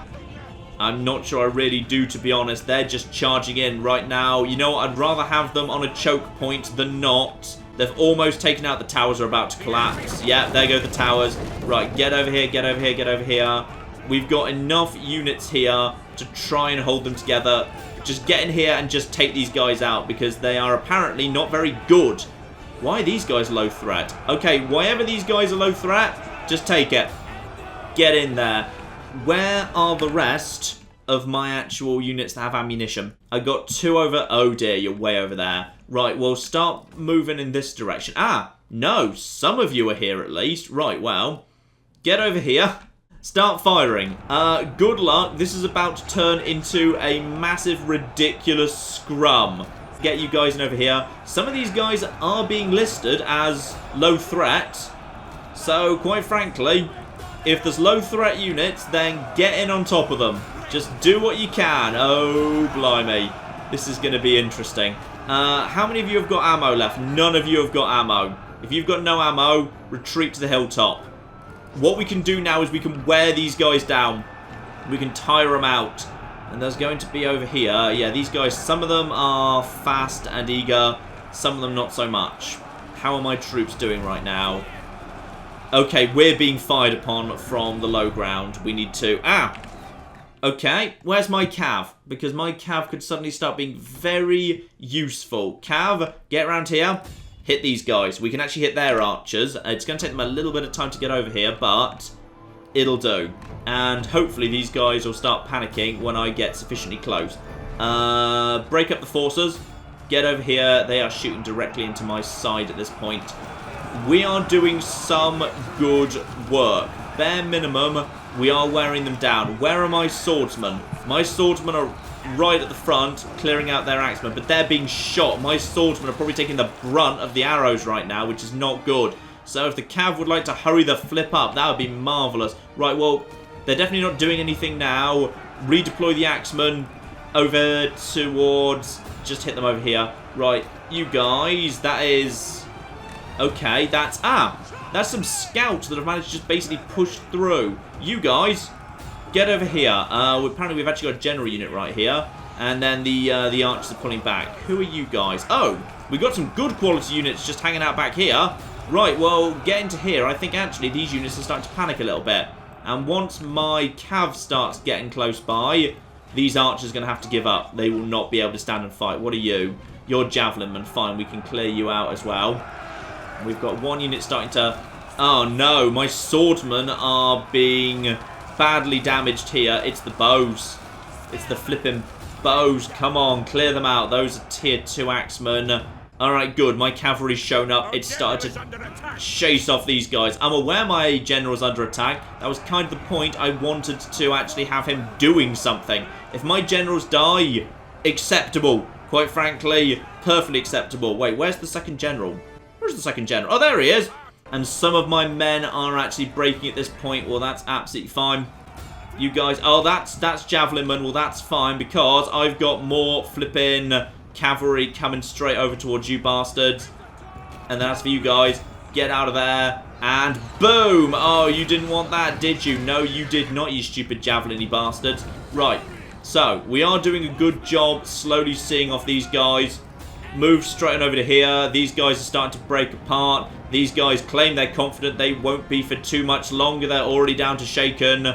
A: I'm not sure I really do, to be honest. They're just charging in right now. You know what? I'd rather have them on a choke point than not. They've almost taken out the towers. Are about to collapse. Yeah, there go the towers. Right, get over here, get over here, get over here. We've got enough units here to try and hold them together. Just get in here and just take these guys out, because they are apparently not very good. Why are these guys low threat? Okay, wherever these guys are low threat, just take it. Get in there. Where are the rest of my actual units that have ammunition? I got 2 over... Oh dear, you're way over there. Right, well, start moving in this direction. Ah, no, some of you are here at least. Right, well, get over here. Start firing. Good luck. This is about to turn into a massive, ridiculous scrum. get you guys in over here. Some of these guys are being listed as low threat. So, quite frankly, if there's low threat units, then get in on top of them. Just do what you can. Oh, blimey. This is going to be interesting. How many of you have got ammo left? None of you have got ammo. If you've got no ammo, retreat to the hilltop. What we can do now is we can wear these guys down. We can tire them out. And there's going to be over here. Yeah, these guys, some of them are fast and eager. Some of them not so much. How are my troops doing right now? Okay, we're being fired upon from the low ground. We need to... Okay, where's my cav? Because my cav could suddenly start being very useful. Cav, get around here. Hit these guys. We can actually hit their archers. It's going to take them a little bit of time to get over here, but it'll do. And hopefully these guys will start panicking when I get sufficiently close. Break up the forces. Get over here. They are shooting directly into my side at this point. We are doing some good work. Bare minimum, we are wearing them down. Where are my swordsmen? My swordsmen are right at the front, clearing out their axemen, but they're being shot. My swordsmen are probably taking the brunt of the arrows right now, which is not good. So if the cav would like to hurry the flip up, that would be marvellous. Right, well, they're definitely not doing anything now. Redeploy the axemen over towards... Just hit them over here. Right, you guys, that is... Okay, that's some scouts that have managed to just basically push through. You guys, get over here. Apparently we've actually got a general unit right here. And then the archers are pulling back. Who are you guys? Oh, we've got some good quality units just hanging out back here. Right, well, get into here. I think actually these units are starting to panic a little bit. And once my cav starts getting close by, these archers are going to have to give up. They will not be able to stand and fight. What are you? You're javelinmen. Fine, we can clear you out as well. We've got one unit starting to... Oh no, my swordsmen are being badly damaged here. It's the bows. It's the flipping bows. Come on, clear them out. Those are tier 2 axemen. Alright, good. My cavalry's shown up. It's started to chase off these guys. I'm aware my general's under attack. That was kind of the point. I wanted to actually have him doing something. If my generals die, acceptable. Quite frankly, perfectly acceptable. Wait, where's the second general? Where's the second general? Oh, there he is. And some of my men are actually breaking at this point. Well, that's absolutely fine. You guys... Oh, that's javelinmen. Well, that's fine because I've got more flipping cavalry coming straight over towards you bastards. And that's for you guys. Get out of there. And boom. Oh, you didn't want that, did you? No, you did not, you stupid javelin-y bastards. Right. So, we are doing a good job slowly seeing off these guys. Move straight on over to here. These guys are starting to break apart. These guys claim they're confident they won't be for too much longer. They're already down to shaken.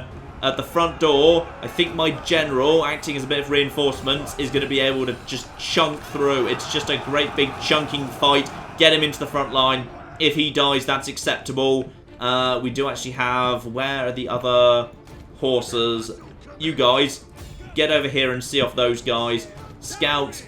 A: At the front door, I think my general, acting as a bit of reinforcements, is going to be able to just chunk through. It's just a great big chunking fight. Get him into the front line. If he dies, that's acceptable. We do actually have... Where are the other horses? You guys, get over here and see off those guys. Scouts,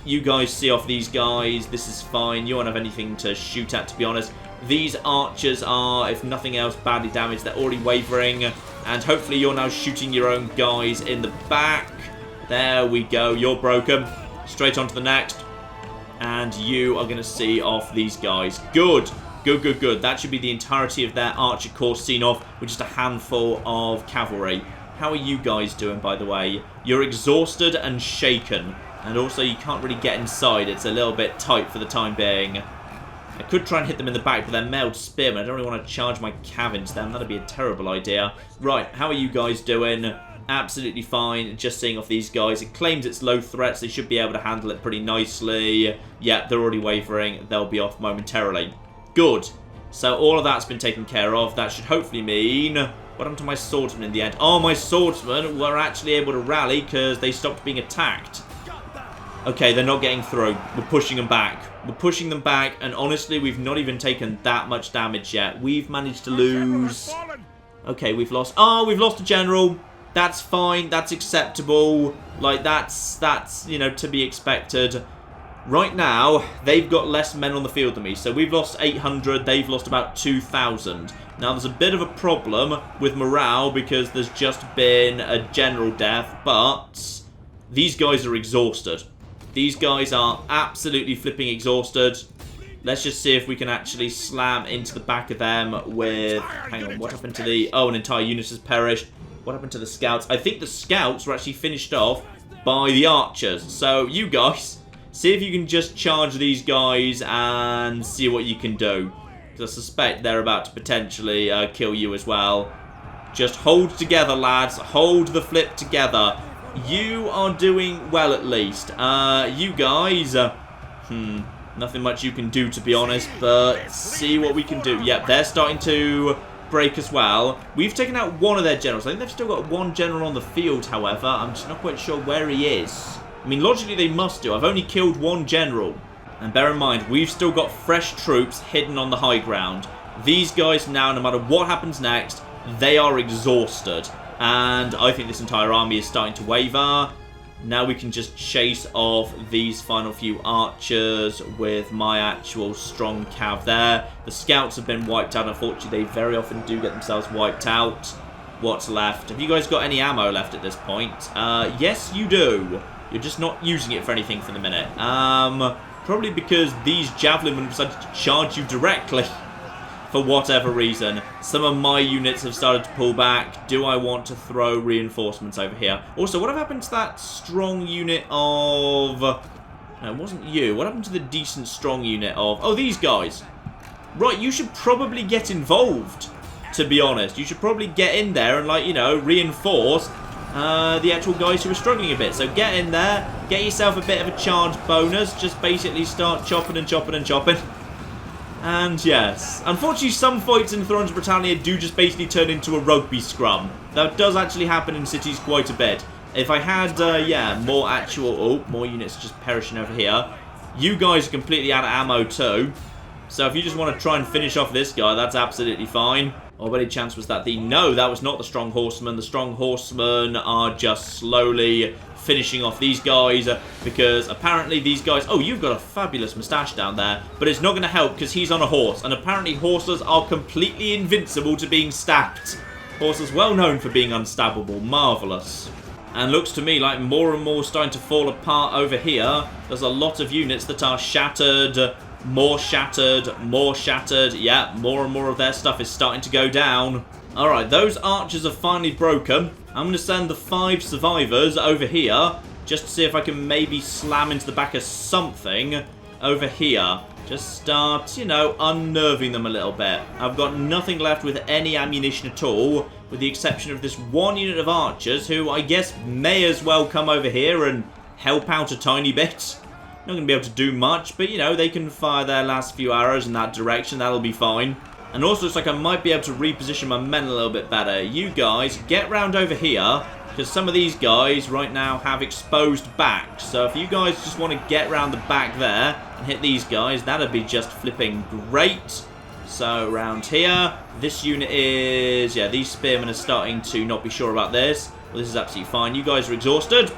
A: you guys see off these guys. This is fine. You won't have anything to shoot at, to be honest. These archers are, if nothing else, badly damaged. They're already wavering. And hopefully you're now shooting your own guys in the back. There we go. You're broken. Straight on to the next. And you are going to see off these guys. Good. Good, good, good. That should be the entirety of their archer corps seen off with just a handful of cavalry. How are you guys doing, by the way? You're exhausted and shaken. And also you can't really get inside. It's a little bit tight for the time being. I could try and hit them in the back, but they're mailed spearmen. I don't really want to charge my cav into them. That'd be a terrible idea. Right, how are you guys doing? Absolutely fine. Just seeing off these guys. It claims it's low threats. They should be able to handle it pretty nicely. Yeah, they're already wavering. They'll be off momentarily. Good. So all of that's been taken care of. That should hopefully mean... What happened to my swordsmen in the end? Oh, my swordsmen were actually able to rally because they stopped being attacked. Okay, they're not getting through. We're pushing them back. We're pushing them back, and honestly, we've not even taken that much damage yet. We've managed to lose... Okay, we've lost... Oh, we've lost a general. That's fine. That's acceptable. Like, that's you know, to be expected. Right now, they've got less men on the field than me. So we've lost 800. They've lost about 2,000. Now, there's a bit of a problem with morale because there's just been a general death, but these guys are exhausted. These guys are absolutely flipping exhausted. Let's just see if we can actually slam into the back of them with... Hang on, what happened to the... Oh, an entire unit has perished. What happened to the scouts? I think the scouts were actually finished off by the archers. So, you guys, see if you can just charge these guys and see what you can do. Because I suspect they're about to potentially kill you as well. Just hold together, lads. Hold the flip together. You are doing well, at least. You guys... nothing much you can do, to be honest, but see what we can do. Yep, they're starting to break as well. We've taken out one of their generals. I think they've still got one general on the field, however. I'm just not quite sure where he is. I mean, logically they must do. I've only killed one general. And bear in mind, we've still got fresh troops hidden on the high ground. These guys now, no matter what happens next, they are exhausted. And I think this entire army is starting to waver. Now we can just chase off these final few archers with my actual strong cav there. The scouts have been wiped out. Unfortunately, they very often do get themselves wiped out. What's left? Have you guys got any ammo left at this point? Yes, you do. You're just not using it for anything for the minute. Probably because these javelin men decided to charge you directly. For whatever reason. Some of my units have started to pull back. Do I want to throw reinforcements over here? Also, what happened to that strong unit of... No, it wasn't you. What happened to the decent strong unit of... Oh, these guys. Right, you should probably get involved, to be honest. You should probably get in there and, like, you know, reinforce the actual guys who are struggling a bit. So get in there. Get yourself a bit of a charge bonus. Just basically start chopping and chopping and chopping. And yes, unfortunately some fights in Thrones of Britannia do just basically turn into a rugby scrum. That does actually happen in cities quite a bit. If I had, yeah, more actual... Oh, more units just perishing over here. You guys are completely out of ammo too. So if you just want to try and finish off this guy, that's absolutely fine. Or any chance was that the... No, that was not the strong horsemen. The strong horsemen are just slowly finishing off these guys because apparently these guys... Oh, you've got a fabulous moustache down there, but it's not going to help because he's on a horse, and apparently horses are completely invincible to being stabbed. Horses well known for being unstabbable. Marvellous. And looks to me like more and more starting to fall apart over here. There's a lot of units that are shattered, more shattered, more shattered. Yeah, more and more of their stuff is starting to go down. Alright, those archers are finally broken. I'm going to send the 5 survivors over here just to see if I can maybe slam into the back of something over here. Just start, you know, unnerving them a little bit. I've got nothing left with any ammunition at all, with the exception of this one unit of archers who I guess may as well come over here and help out a tiny bit. Not going to be able to do much, but, you know, they can fire their last few arrows in that direction. That'll be fine. And also, looks like I might be able to reposition my men a little bit better. You guys, get round over here, because some of these guys right now have exposed backs. So if you guys just want to get round the back there and hit these guys, that'd be just flipping great. So, round here, this unit is... Yeah, these spearmen are starting to not be sure about this. Well, this is absolutely fine. You guys are exhausted.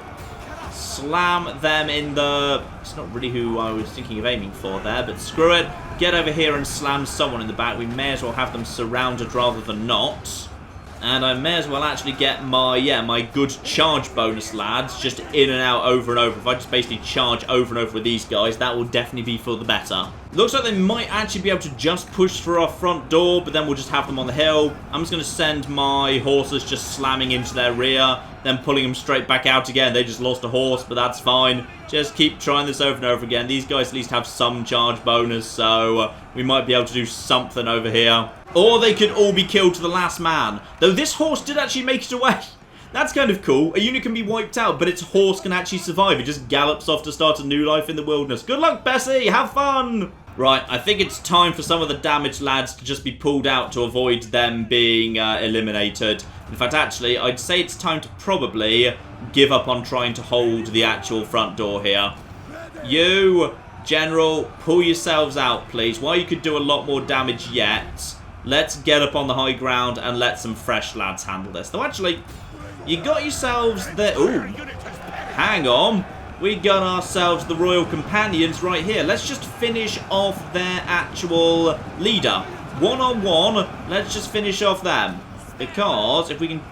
A: Slam them in the... It's not really who I was thinking of aiming for there, but screw it. Get over here and slam someone in the back. We may as well have them surrounded rather than not. And I may as well actually get my, yeah, my good charge bonus, lads, just in and out over and over. If I just basically charge over and over with these guys, that will definitely be for the better. Looks like they might actually be able to just push through our front door, but then we'll just have them on the hill. I'm just going to send my horses just slamming into their rear, then pulling them straight back out again. They just lost a horse, but that's fine. Just keep trying this over and over again. These guys at least have some charge bonus, so we might be able to do something over here. Or they could all be killed to the last man. Though this horse did actually make it away. That's kind of cool. A unit can be wiped out, but its horse can actually survive. It just gallops off to start a new life in the wilderness. Good luck, Bessie! Have fun! Right, I think it's time for some of the damaged lads to just be pulled out to avoid them being eliminated. In fact, actually, I'd say it's time to probably give up on trying to hold the actual front door here. You, General, pull yourselves out, please. While you could do a lot more damage yet, let's get up on the high ground and let some fresh lads handle this. Though, actually, you got yourselves the... Ooh, hang on. We got ourselves the Royal Companions right here. Let's just finish off their actual leader. One-on-one, let's just finish off them. Because if we can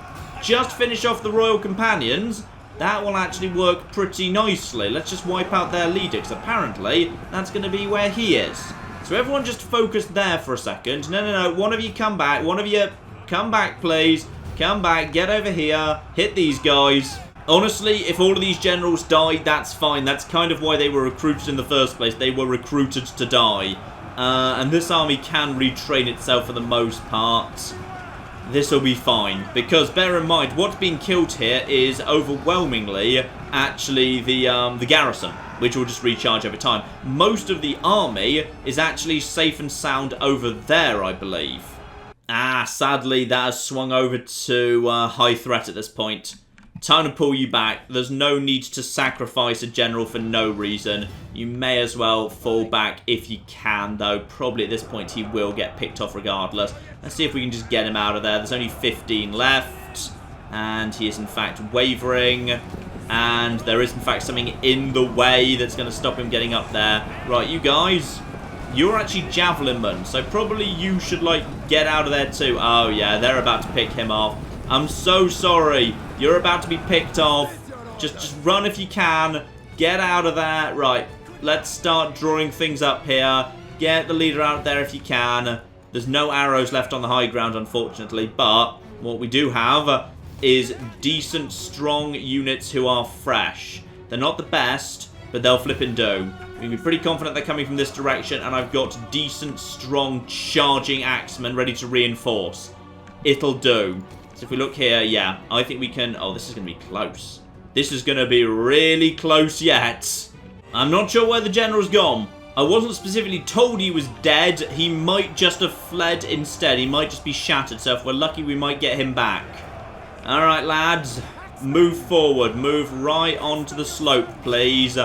A: just finish off the Royal Companions, that will actually work pretty nicely. Let's just wipe out their leader, because apparently that's going to be where he is. So everyone just focus there for a second. No. One of you come back. One of you come back, please. Come back. Get over here. Hit these guys. Honestly, if all of these generals died, that's fine. That's kind of why they were recruited in the first place. They were recruited to die. And this army can retrain itself for the most part. This will be fine. Because bear in mind, what's being killed here is overwhelmingly actually the garrison, which will just recharge over time. Most of the army is actually safe and sound over there, I believe. Sadly, that has swung over to high threat at this point. Time to pull you back. There's no need to sacrifice a general for no reason. You may as well fall back if you can, though. Probably at this point he will get picked off regardless. Let's see if we can just get him out of there. There's only 15 left. And he is in fact wavering. And there is in fact something in the way that's going to stop him getting up there. Right, you guys. You're actually javelinmen. So probably you should, like, get out of there too. Oh, yeah, they're about to pick him off. I'm so sorry. You're about to be picked off. Just run if you can. Get out of there. Right. Let's start drawing things up here. Get the leader out there if you can. There's no arrows left on the high ground, unfortunately. But what we do have is decent, strong units who are fresh. They're not the best, but they'll flip and do. We can be pretty confident they're coming from this direction. And I've got decent, strong, charging axemen ready to reinforce. It'll do. So if we look here, yeah, I think we can... Oh, this is going to be close. This is going to be really close yet. I'm not sure where the general's gone. I wasn't specifically told he was dead. He might just have fled instead. He might just be shattered. So if we're lucky, we might get him back. All right, lads. Move forward. Move right onto the slope, please.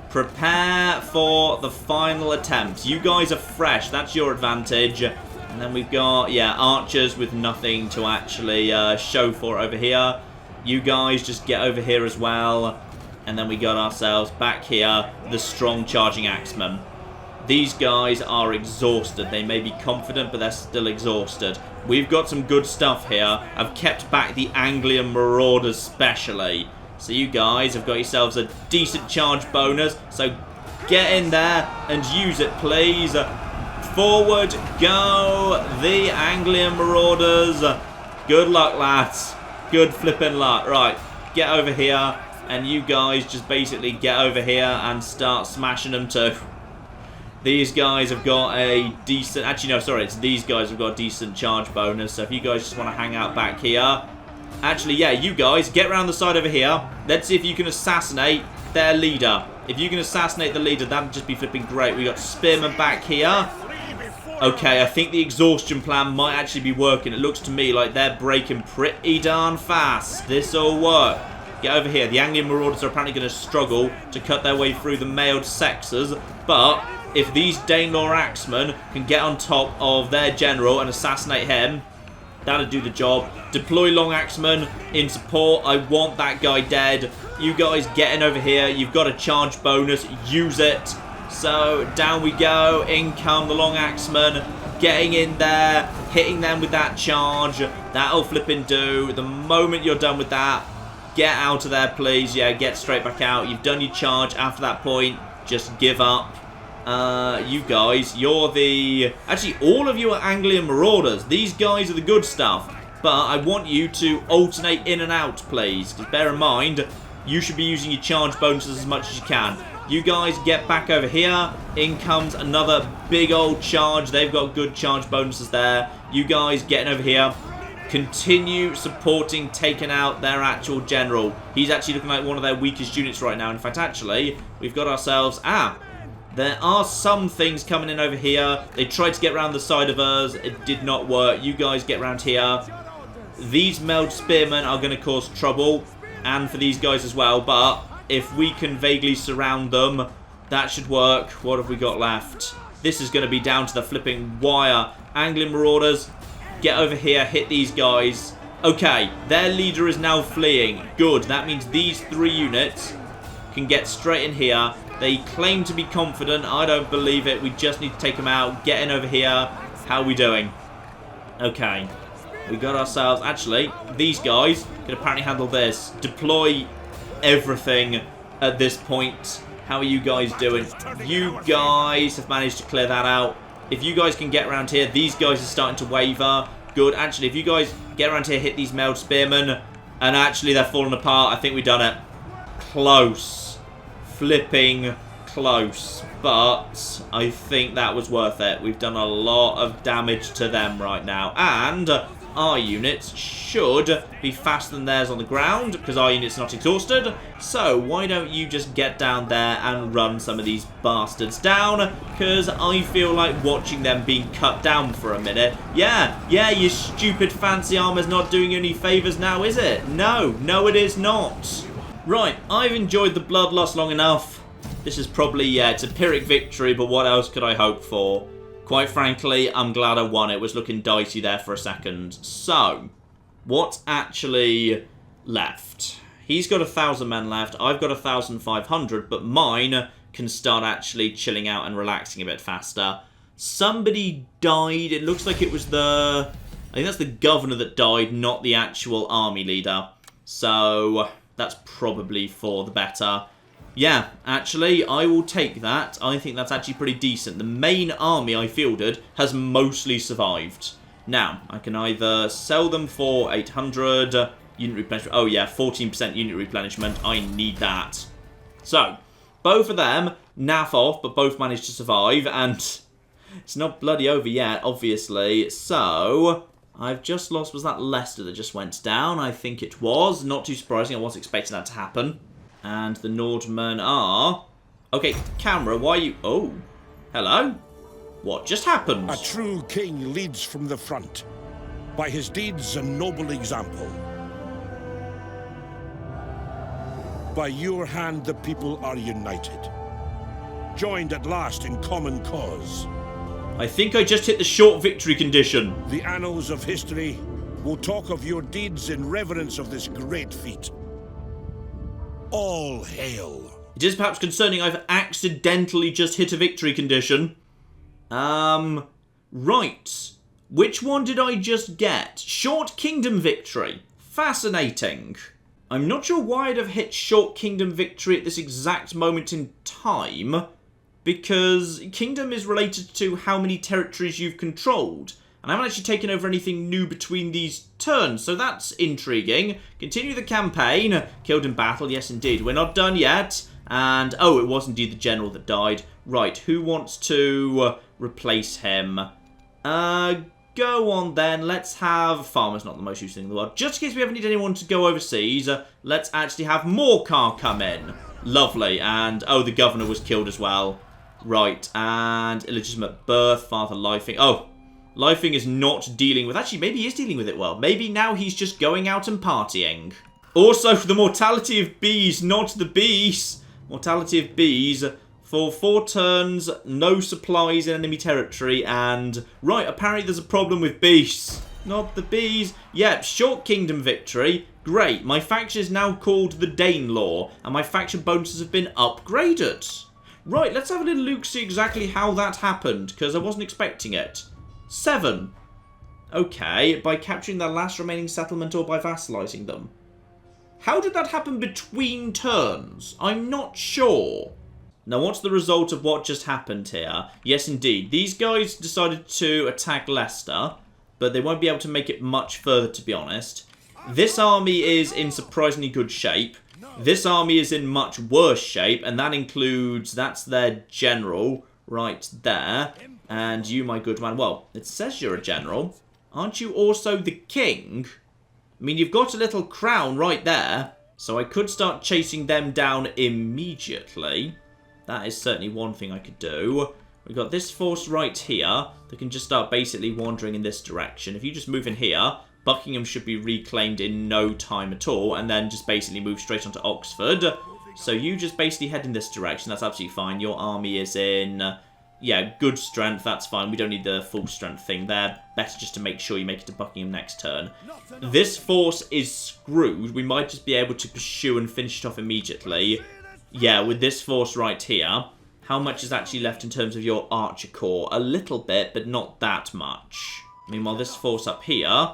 A: Prepare for the final attempt. You guys are fresh. That's your advantage. And then we've got, yeah, archers with nothing to actually show for over here. You guys just get over here as well. And then we got ourselves back here, the strong charging axemen. These guys are exhausted. They may be confident, but they're still exhausted. We've got some good stuff here. I've kept back the Anglian marauders specially. So you guys have got yourselves a decent charge bonus. So get in there and use it, please. Forward go, the Anglian marauders. Good luck, lads. Good flipping luck. Right, get over here. And you guys just basically get over here and start smashing them too. These guys have got a decent... Actually, no, sorry. It's these guys have got a decent charge bonus. So if you guys just want to hang out back here... Actually, yeah, you guys, get around the side over here. Let's see if you can assassinate their leader. If you can assassinate the leader, that would just be flipping great. We got spearmen back here. Okay, I think the exhaustion plan might actually be working. It looks to me like they're breaking pretty darn fast. This'll work. Get over here. The Anglian marauders are apparently going to struggle to cut their way through the mailed sexers. But if these Danelaw axemen can get on top of their general and assassinate him, that'll do the job. Deploy long axemen in support. I want that guy dead. You guys getting over here. You've got a charge bonus. Use it. So down we go. In come the long axemen. Getting in there. Hitting them with that charge. That'll flipping do. The moment you're done with that, get out of there, please. Yeah, get straight back out. You've done your charge. After that point, just give up. You guys, you're the... Actually, all of you are Anglian marauders. These guys are the good stuff. But I want you to alternate in and out, please. Because bear in mind, you should be using your charge bonuses as much as you can. You guys get back over here. In comes another big old charge. They've got good charge bonuses there. You guys getting over here. Continue supporting, taking out their actual general. He's actually looking like one of their weakest units right now. In fact, actually, we've got ourselves... there are some things coming in over here. They tried to get around the side of us. It did not work. You guys get around here. These mailed spearmen are going to cause trouble. And for these guys as well. But if we can vaguely surround them, that should work. What have we got left? This is going to be down to the flipping wire. Anglian marauders... Get over here, hit these guys. Okay, their leader is now fleeing. Good, that means these 3 units can get straight in here. They claim to be confident. I don't believe it. We just need to take them out. Get in over here. How are we doing? Okay, we got ourselves... Actually, these guys can apparently handle this. Deploy everything at this point. How are you guys doing? You guys have managed to clear that out. If you guys can get around here, these guys are starting to waver. Good. Actually, if you guys get around here, hit these mailed spearmen, and actually they're falling apart, I think we've done it. Close. Flipping close. But I think that was worth it. We've done a lot of damage to them right now. And our units should be faster than theirs on the ground, because our unit's not exhausted. So why don't you just get down there and run some of these bastards down, because I feel like watching them being cut down for a minute. Yeah, your stupid fancy armor's not doing you any favours now, is it? No, it is not. Right, I've enjoyed the bloodlust long enough. This is probably, it's a Pyrrhic victory, but what else could I hope for? Quite frankly, I'm glad I won. It was looking dicey there for a second. So, what's actually left? He's got 1,000 men left. I've got 1,500, but mine can start actually chilling out and relaxing a bit faster. Somebody died. It looks like it was I think that's the governor that died, not the actual army leader. So, that's probably for the better. Yeah, actually, I will take that. I think that's actually pretty decent. The main army I fielded has mostly survived. Now, I can either sell them for 800 unit replenishment. Oh yeah, 14% unit replenishment. I need that. So, both of them naff off, but both managed to survive. And it's not bloody over yet, obviously. So, I've just lost... Was that Leicester that just went down? I think it was. Not too surprising. I wasn't expecting that to happen. And the Nordmen are... Okay, camera, why are you... Oh, hello? What just happened?
B: A true king leads from the front, by his deeds and noble example. By your hand the people are united, joined at last in common cause.
A: I think I just hit the short victory condition.
B: The annals of history will talk of your deeds in reverence of this great feat. All hail.
A: It is perhaps concerning I've accidentally just hit a victory condition. Right. Which one did I just get? Short Kingdom victory. Fascinating. I'm not sure why I'd have hit Short Kingdom victory at this exact moment in time, because Kingdom is related to how many territories you've controlled. And I haven't actually taken over anything new between these turns, so that's intriguing. Continue the campaign. Killed in battle, yes indeed. We're not done yet. And, oh, it was indeed the general that died. Right, who wants to replace him? Go on then. Let's have... Farmer's not the most useful thing in the world. Just in case we ever need anyone to go overseas, let's actually have Morcar come in. Lovely. And, oh, the governor was killed as well. Right, and illegitimate birth, Father Lifing. Oh. Lifing is not dealing with... Actually, maybe he is dealing with it well. Maybe now he's just going out and partying. Also, the mortality of bees, not the bees. Mortality of bees. For 4 turns, no supplies in enemy territory, and... Right, apparently there's a problem with bees. Not the bees. Yep, short kingdom victory. Great. My faction is now called the Danelaw, and my faction bonuses have been upgraded. Right, let's have a little look, see exactly how that happened, because I wasn't expecting it. 7. Okay, by capturing their last remaining settlement or by vassalizing them. How did that happen between turns? I'm not sure. Now, what's the result of what just happened here? Yes, indeed. These guys decided to attack Leicester, but they won't be able to make it much further, to be honest. This army is in surprisingly good shape. This army is in much worse shape, and that includes... That's their general right there. And you, my good man, well, it says you're a general. Aren't you also the king? I mean, you've got a little crown right there. So I could start chasing them down immediately. That is certainly one thing I could do. We've got this force right here that can just start basically wandering in this direction. If you just move in here, Buckingham should be reclaimed in no time at all. And then just basically move straight onto Oxford. So you just basically head in this direction. That's absolutely fine. Your army is in... yeah, good strength, that's fine. We don't need the full strength thing there. Better just to make sure you make it to Buckingham next turn. This force is screwed. We might just be able to pursue and finish it off immediately. Yeah, with this force right here. How much is actually left in terms of your archer corps? A little bit, but not that much. Meanwhile, this force up here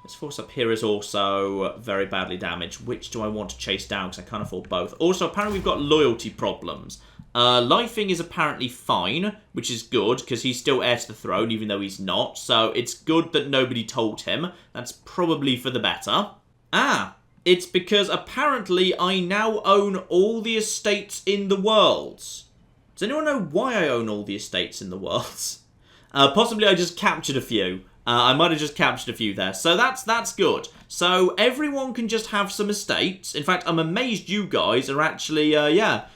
A: This force up here is also very badly damaged. Which do I want to chase down? Because I can't afford both. Also, apparently we've got loyalty problems. Lifing is apparently fine, which is good, because he's still heir to the throne, even though he's not. So it's good that nobody told him. That's probably for the better. Ah, it's because apparently I now own all the estates in the world. Does anyone know why I own all the estates in the world? Possibly I just captured a few. I might have just captured a few there. So that's good. So everyone can just have some estates. In fact, I'm amazed you guys are actually,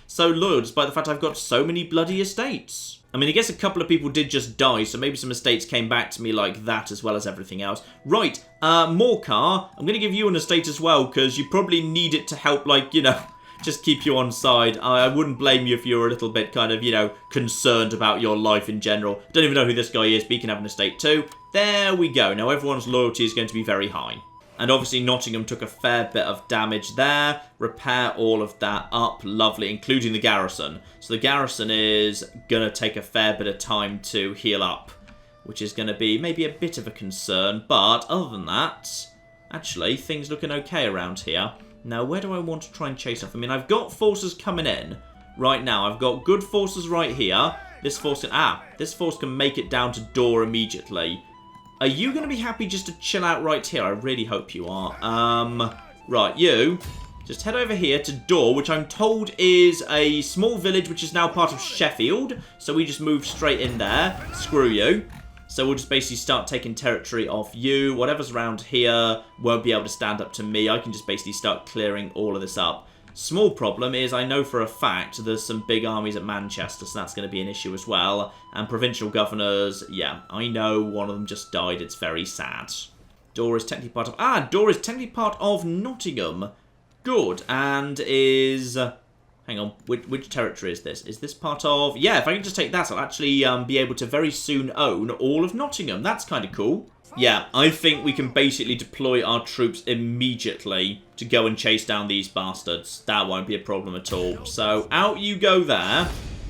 A: so loyal, despite the fact I've got so many bloody estates. I mean, I guess a couple of people did just die, so maybe some estates came back to me like that as well as everything else. Right, Morcar, I'm going to give you an estate as well, because you probably need it to help, like, you know, just keep you on side. I wouldn't blame you if you were a little bit kind of, you know, concerned about your life in general. Don't even know who this guy is, but he can have an estate too. There we go. Now everyone's loyalty is going to be very high. And obviously Nottingham took a fair bit of damage there. Repair all of that up. Lovely, including the garrison. So the garrison is going to take a fair bit of time to heal up, which is going to be maybe a bit of a concern. But other than that, actually, things looking okay around here. Now, where do I want to try and chase off? I mean, I've got forces coming in right now. I've got good forces right here. This force can... this force can make it down to Dor immediately. Are you going to be happy just to chill out right here? I really hope you are. Right, you just head over here to Dor, which I'm told is a small village which is now part of Sheffield. So we just move straight in there. Screw you. So we'll just basically start taking territory off you. Whatever's around here won't be able to stand up to me. I can just basically start clearing all of this up. Small problem is I know for a fact there's some big armies at Manchester, so that's going to be an issue as well. And provincial governors, yeah, I know one of them just died. It's very sad. Dor is technically part of... Dor is technically part of Nottingham. Good. And is... hang on, which territory is this? Is this part of... Yeah, if I can just take that, I'll actually be able to very soon own all of Nottingham. That's kind of cool. Yeah, I think we can basically deploy our troops immediately to go and chase down these bastards. That won't be a problem at all. So, out you go there.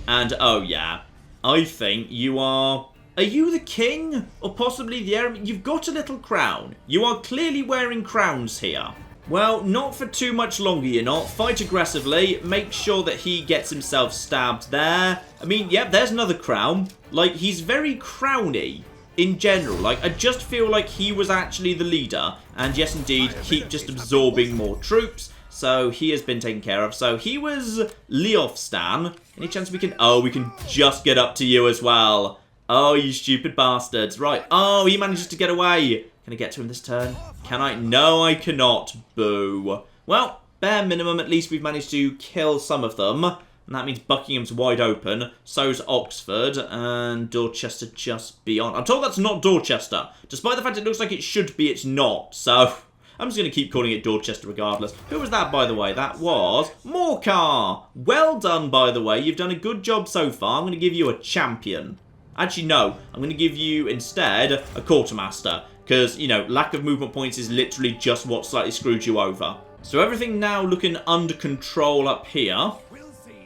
A: And, oh yeah, I think you are... Are you the king? Or possibly the heir? You've got a little crown. You are clearly wearing crowns here. Well, not for too much longer, you're not. Fight aggressively. Make sure that he gets himself stabbed there. I mean, yep, there's another crown. Like, he's very crowny in general. Like, I just feel like he was actually the leader. And yes, indeed, keep just absorbing more troops. So, he has been taken care of. So, he was Leofstan. Any chance we can... Oh, we can just get up to you as well. Oh, you stupid bastards. Right. Oh, he manages to get away. Can I get to him this turn? Can I? No, I cannot. Boo. Well, bare minimum, at least we've managed to kill some of them. And that means Buckingham's wide open. So's Oxford. And Dorchester just beyond. I'm told that's not Dorchester. Despite the fact it looks like it should be, it's not. So, I'm just going to keep calling it Dorchester regardless. Who was that, by the way? That was Morcar. Well done, by the way. You've done a good job so far. I'm going to give you a champion. Actually, no. I'm going to give you, instead, a quartermaster. Because, you know, lack of movement points is literally just what slightly screwed you over. So everything now looking under control up here.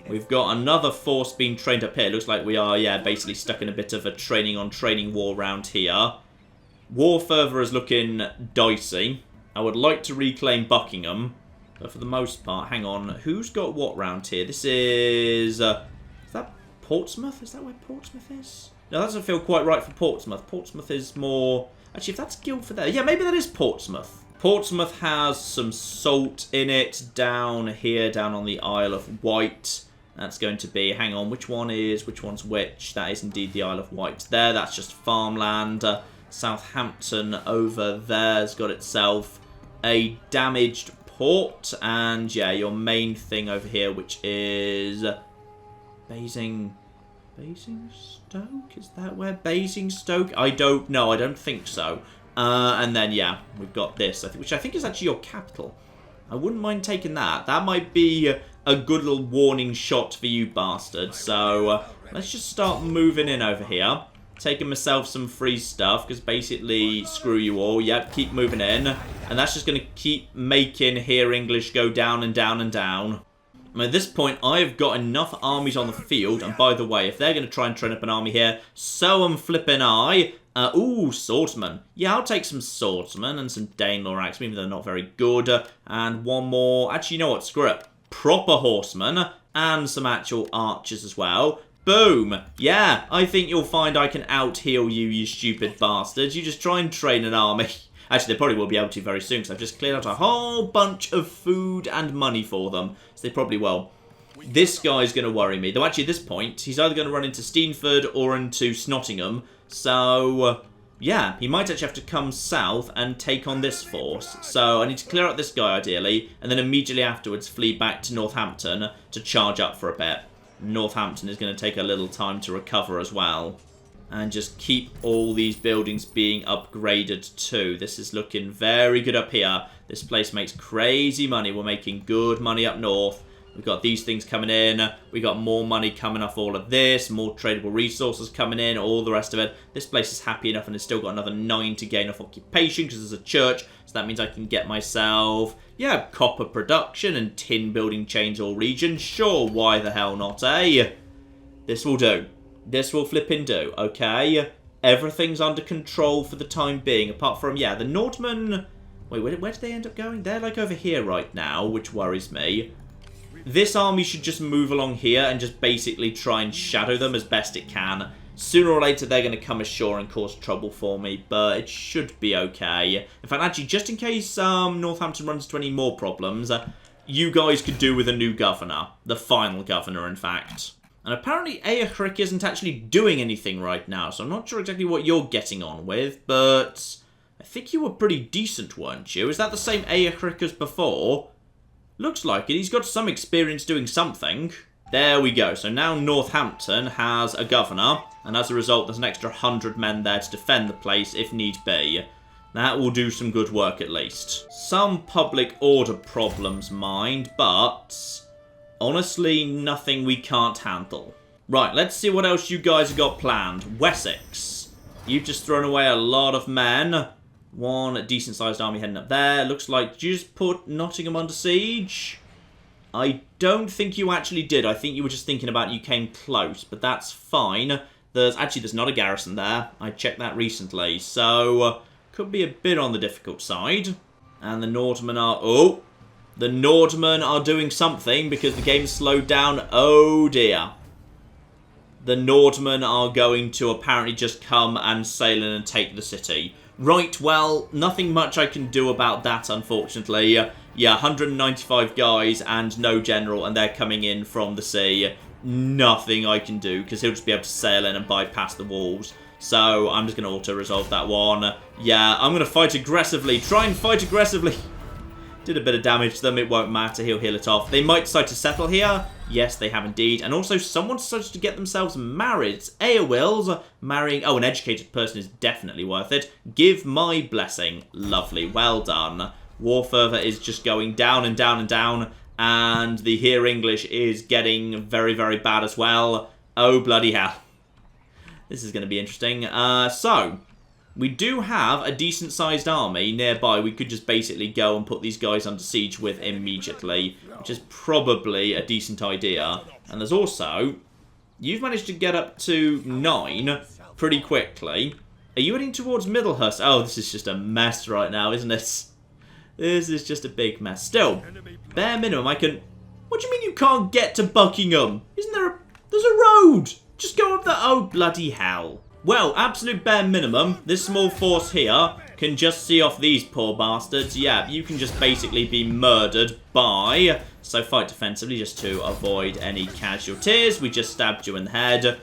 A: We've got another force being trained up here. It looks like we are, yeah, basically stuck in a bit of a training on training war round here. War further is looking dicey. I would like to reclaim Buckingham. But for the most part, hang on. Who's got what round here? This is that Portsmouth? Is that where Portsmouth is? No, that doesn't feel quite right for Portsmouth. Portsmouth is more... Actually, if that's Guildford there... Yeah, maybe that is Portsmouth. Portsmouth has some salt in it down here, down on the Isle of Wight. That's going to be... Hang on, which one's which? That is indeed the Isle of Wight there. That's just farmland. Southampton over there has got itself a damaged port. And, yeah, your main thing over here, which is... Basingstoke? Is that where Basingstoke? I don't know. I don't think so. And then, yeah, we've got this, which I think is actually your capital. I wouldn't mind taking that. That might be a good little warning shot for you bastards. So, let's just start moving in over here. Taking myself some free stuff, because basically, screw you all. Yep, keep moving in. And that's just going to keep making Hear English go down and down and down. mean, at this point, I've got enough armies on the field. And by the way, if they're going to try and train up an army here, so am flipping I. Ooh, swordsmen. Yeah, I'll take some swordsmen and some Danelaw axemen, even though they're not very good. And one more. Actually, you know what? Screw it. Proper horsemen and some actual archers as well. Boom. Yeah, I think you'll find I can out-heal you, you stupid bastards. You just try and train an army. Actually, they probably will be able to very soon, because I've just cleared out a whole bunch of food and money for them. So they probably will. This guy's going to worry me. Though actually, at this point, he's either going to run into Steenford or into Snottingham. So, yeah, he might actually have to come south and take on this force. So I need to clear out this guy, ideally, and then immediately afterwards flee back to Northampton to charge up for a bit. Northampton is going to take a little time to recover as well. And just keep all these buildings being upgraded too. This is looking very good up here. This place makes crazy money. We're making good money up north. We've got these things coming in. We got more money coming off all of this. More tradable resources coming in. All the rest of it. This place is happy enough and it's still got another 9 to gain off occupation because there's a church. So that means I can get myself, yeah, copper production and tin building chains all regions. Sure, why the hell not, eh? This will do. This will flipping do, okay? Everything's under control for the time being, apart from, yeah, the Northmen... Wait, where did they end up going? They're, like, over here right now, which worries me. This army should just move along here and just basically try and shadow them as best it can. Sooner or later, they're going to come ashore and cause trouble for me, but it should be okay. In fact, actually, just in case Northampton runs into any more problems, you guys could do with a new governor. The final governor, in fact. And apparently Eochric isn't actually doing anything right now, so I'm not sure exactly what you're getting on with, but I think you were pretty decent, weren't you? Is that the same Eochric as before? Looks like it. He's got some experience doing something. There we go. So now Northampton has a governor, and as a result, there's an extra 100 men there to defend the place if need be. That will do some good work at least. Some public order problems, mind, but... honestly, nothing we can't handle. Right, let's see what else you guys have got planned. Wessex. You've just thrown away a lot of men. One decent-sized army heading up there. Looks like, did you just put Nottingham under siege? I don't think you actually did. I think you were just thinking about you came close, but that's fine. There's not a garrison there. I checked that recently, so could be a bit on the difficult side. And the Northmen are... oh! The Nordmen are doing something because the game's slowed down. Oh dear. The Nordmen are going to apparently just come and sail in and take the city. Right, well, nothing much I can do about that, unfortunately. Yeah, 195 guys and no general, and they're coming in from the sea. Nothing I can do because he'll just be able to sail in and bypass the walls. So I'm just going to auto-resolve that one. Yeah, I'm going to fight aggressively. Try and fight aggressively. Did a bit of damage to them, it won't matter, he'll heal it off. They might decide to settle here. Yes, they have indeed. And also, someone decided to get themselves married. It's Eowils marrying... oh, an educated person is definitely worth it. Give my blessing. Lovely, well done. War fervor is just going down and down and down. And the Hear English is getting very, very bad as well. Oh, bloody hell. This is going to be interesting. So... we do have a decent-sized army nearby we could just basically go and put these guys under siege with immediately, which is probably a decent idea. And there's also... you've managed to get up to 9 pretty quickly. Are you heading towards Middlehurst? Oh, this is just a mess right now, isn't it? This is just a big mess. Still, bare minimum, I can... what do you mean you can't get to Buckingham? Isn't there a... there's a road! Just go up that... oh, bloody hell. Well, absolute bare minimum, this small force here can just see off these poor bastards. Yeah, you can just basically be murdered by... so fight defensively just to avoid any casualties. We just stabbed you in the head.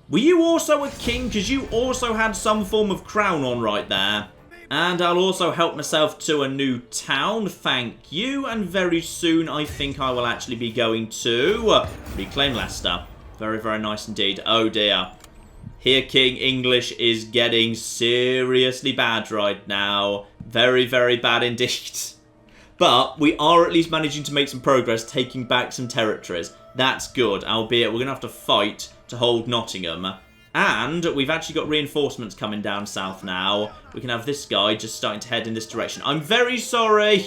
A: Were you also a king? Because you also had some form of crown on right there. And I'll also help myself to a new town. Thank you. And very soon, I think I will actually be going to reclaim Leicester. Very, very nice indeed. Oh, dear. Here, King English is getting seriously bad right now. Very, very bad indeed. But we are at least managing to make some progress, taking back some territories. That's good, albeit we're going to have to fight to hold Nottingham. And we've actually got reinforcements coming down south now. We can have this guy just starting to head in this direction. I'm very sorry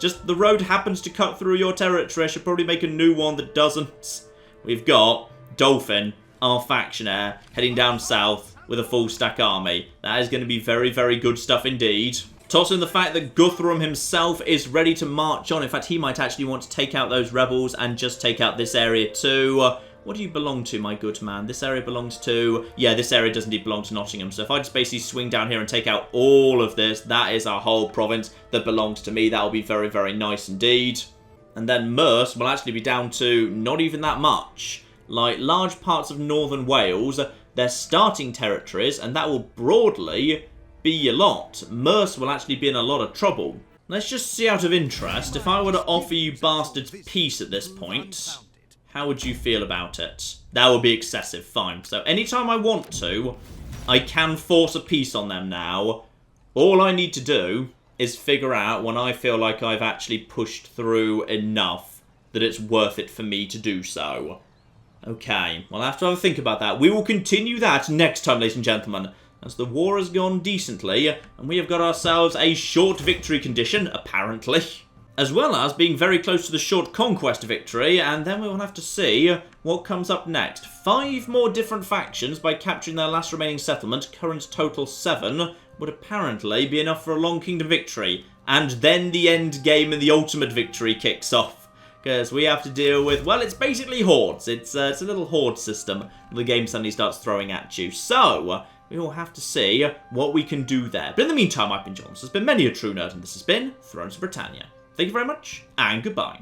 A: Just the road happens to cut through your territory. I should probably make a new one that doesn't. We've got Dolphin, our faction heir, heading down south with a full stack army. That is going to be very, very good stuff indeed. Toss in the fact that Guthrum himself is ready to march on. In fact, he might actually want to take out those rebels and just take out this area too. What do you belong to, my good man? This area belongs to... Yeah, this area does indeed belong to Nottingham. So if I just basically swing down here and take out all of this, that is our whole province that belongs to me. That will be very, very nice indeed. And then Mierce will actually be down to not even that much. Like, large parts of northern Wales, they're starting territories, and that will broadly be a lot. Mierce will actually be in a lot of trouble. Let's just see out of interest, if I were to offer you bastards peace at this point... How would you feel about it? That would be excessive, fine. So anytime I want to, I can force a peace on them now. All I need to do is figure out when I feel like I've actually pushed through enough that it's worth it for me to do so. Okay, well, I have to have a think about that. We will continue that next time, ladies and gentlemen, as the war has gone decently, and we have got ourselves a short victory condition, apparently. As well as being very close to the short conquest victory, and then we will have to see what comes up next. 5 more different factions by capturing their last remaining settlement, current total 7, would apparently be enough for a long kingdom victory. And then the end game and the ultimate victory kicks off. Because we have to deal with, well, it's basically hordes. It's a little horde system the game suddenly starts throwing at you. So, we will have to see what we can do there. But in the meantime, I've been John. This has been Many a True Nerd, and this has been Thrones of Britannia. Thank you very much, and goodbye.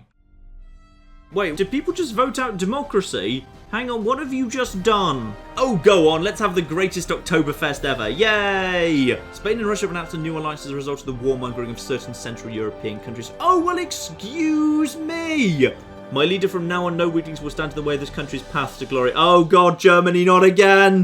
A: Wait, did people just vote out democracy? Hang on, what have you just done? Oh, go on, let's have the greatest Oktoberfest ever. Yay! Spain and Russia have announced a new alliance as a result of the warmongering of certain Central European countries. Oh, well, excuse me! My leader from now on, no weaklings will stand in the way of this country's path to glory. Oh, God, Germany, not again!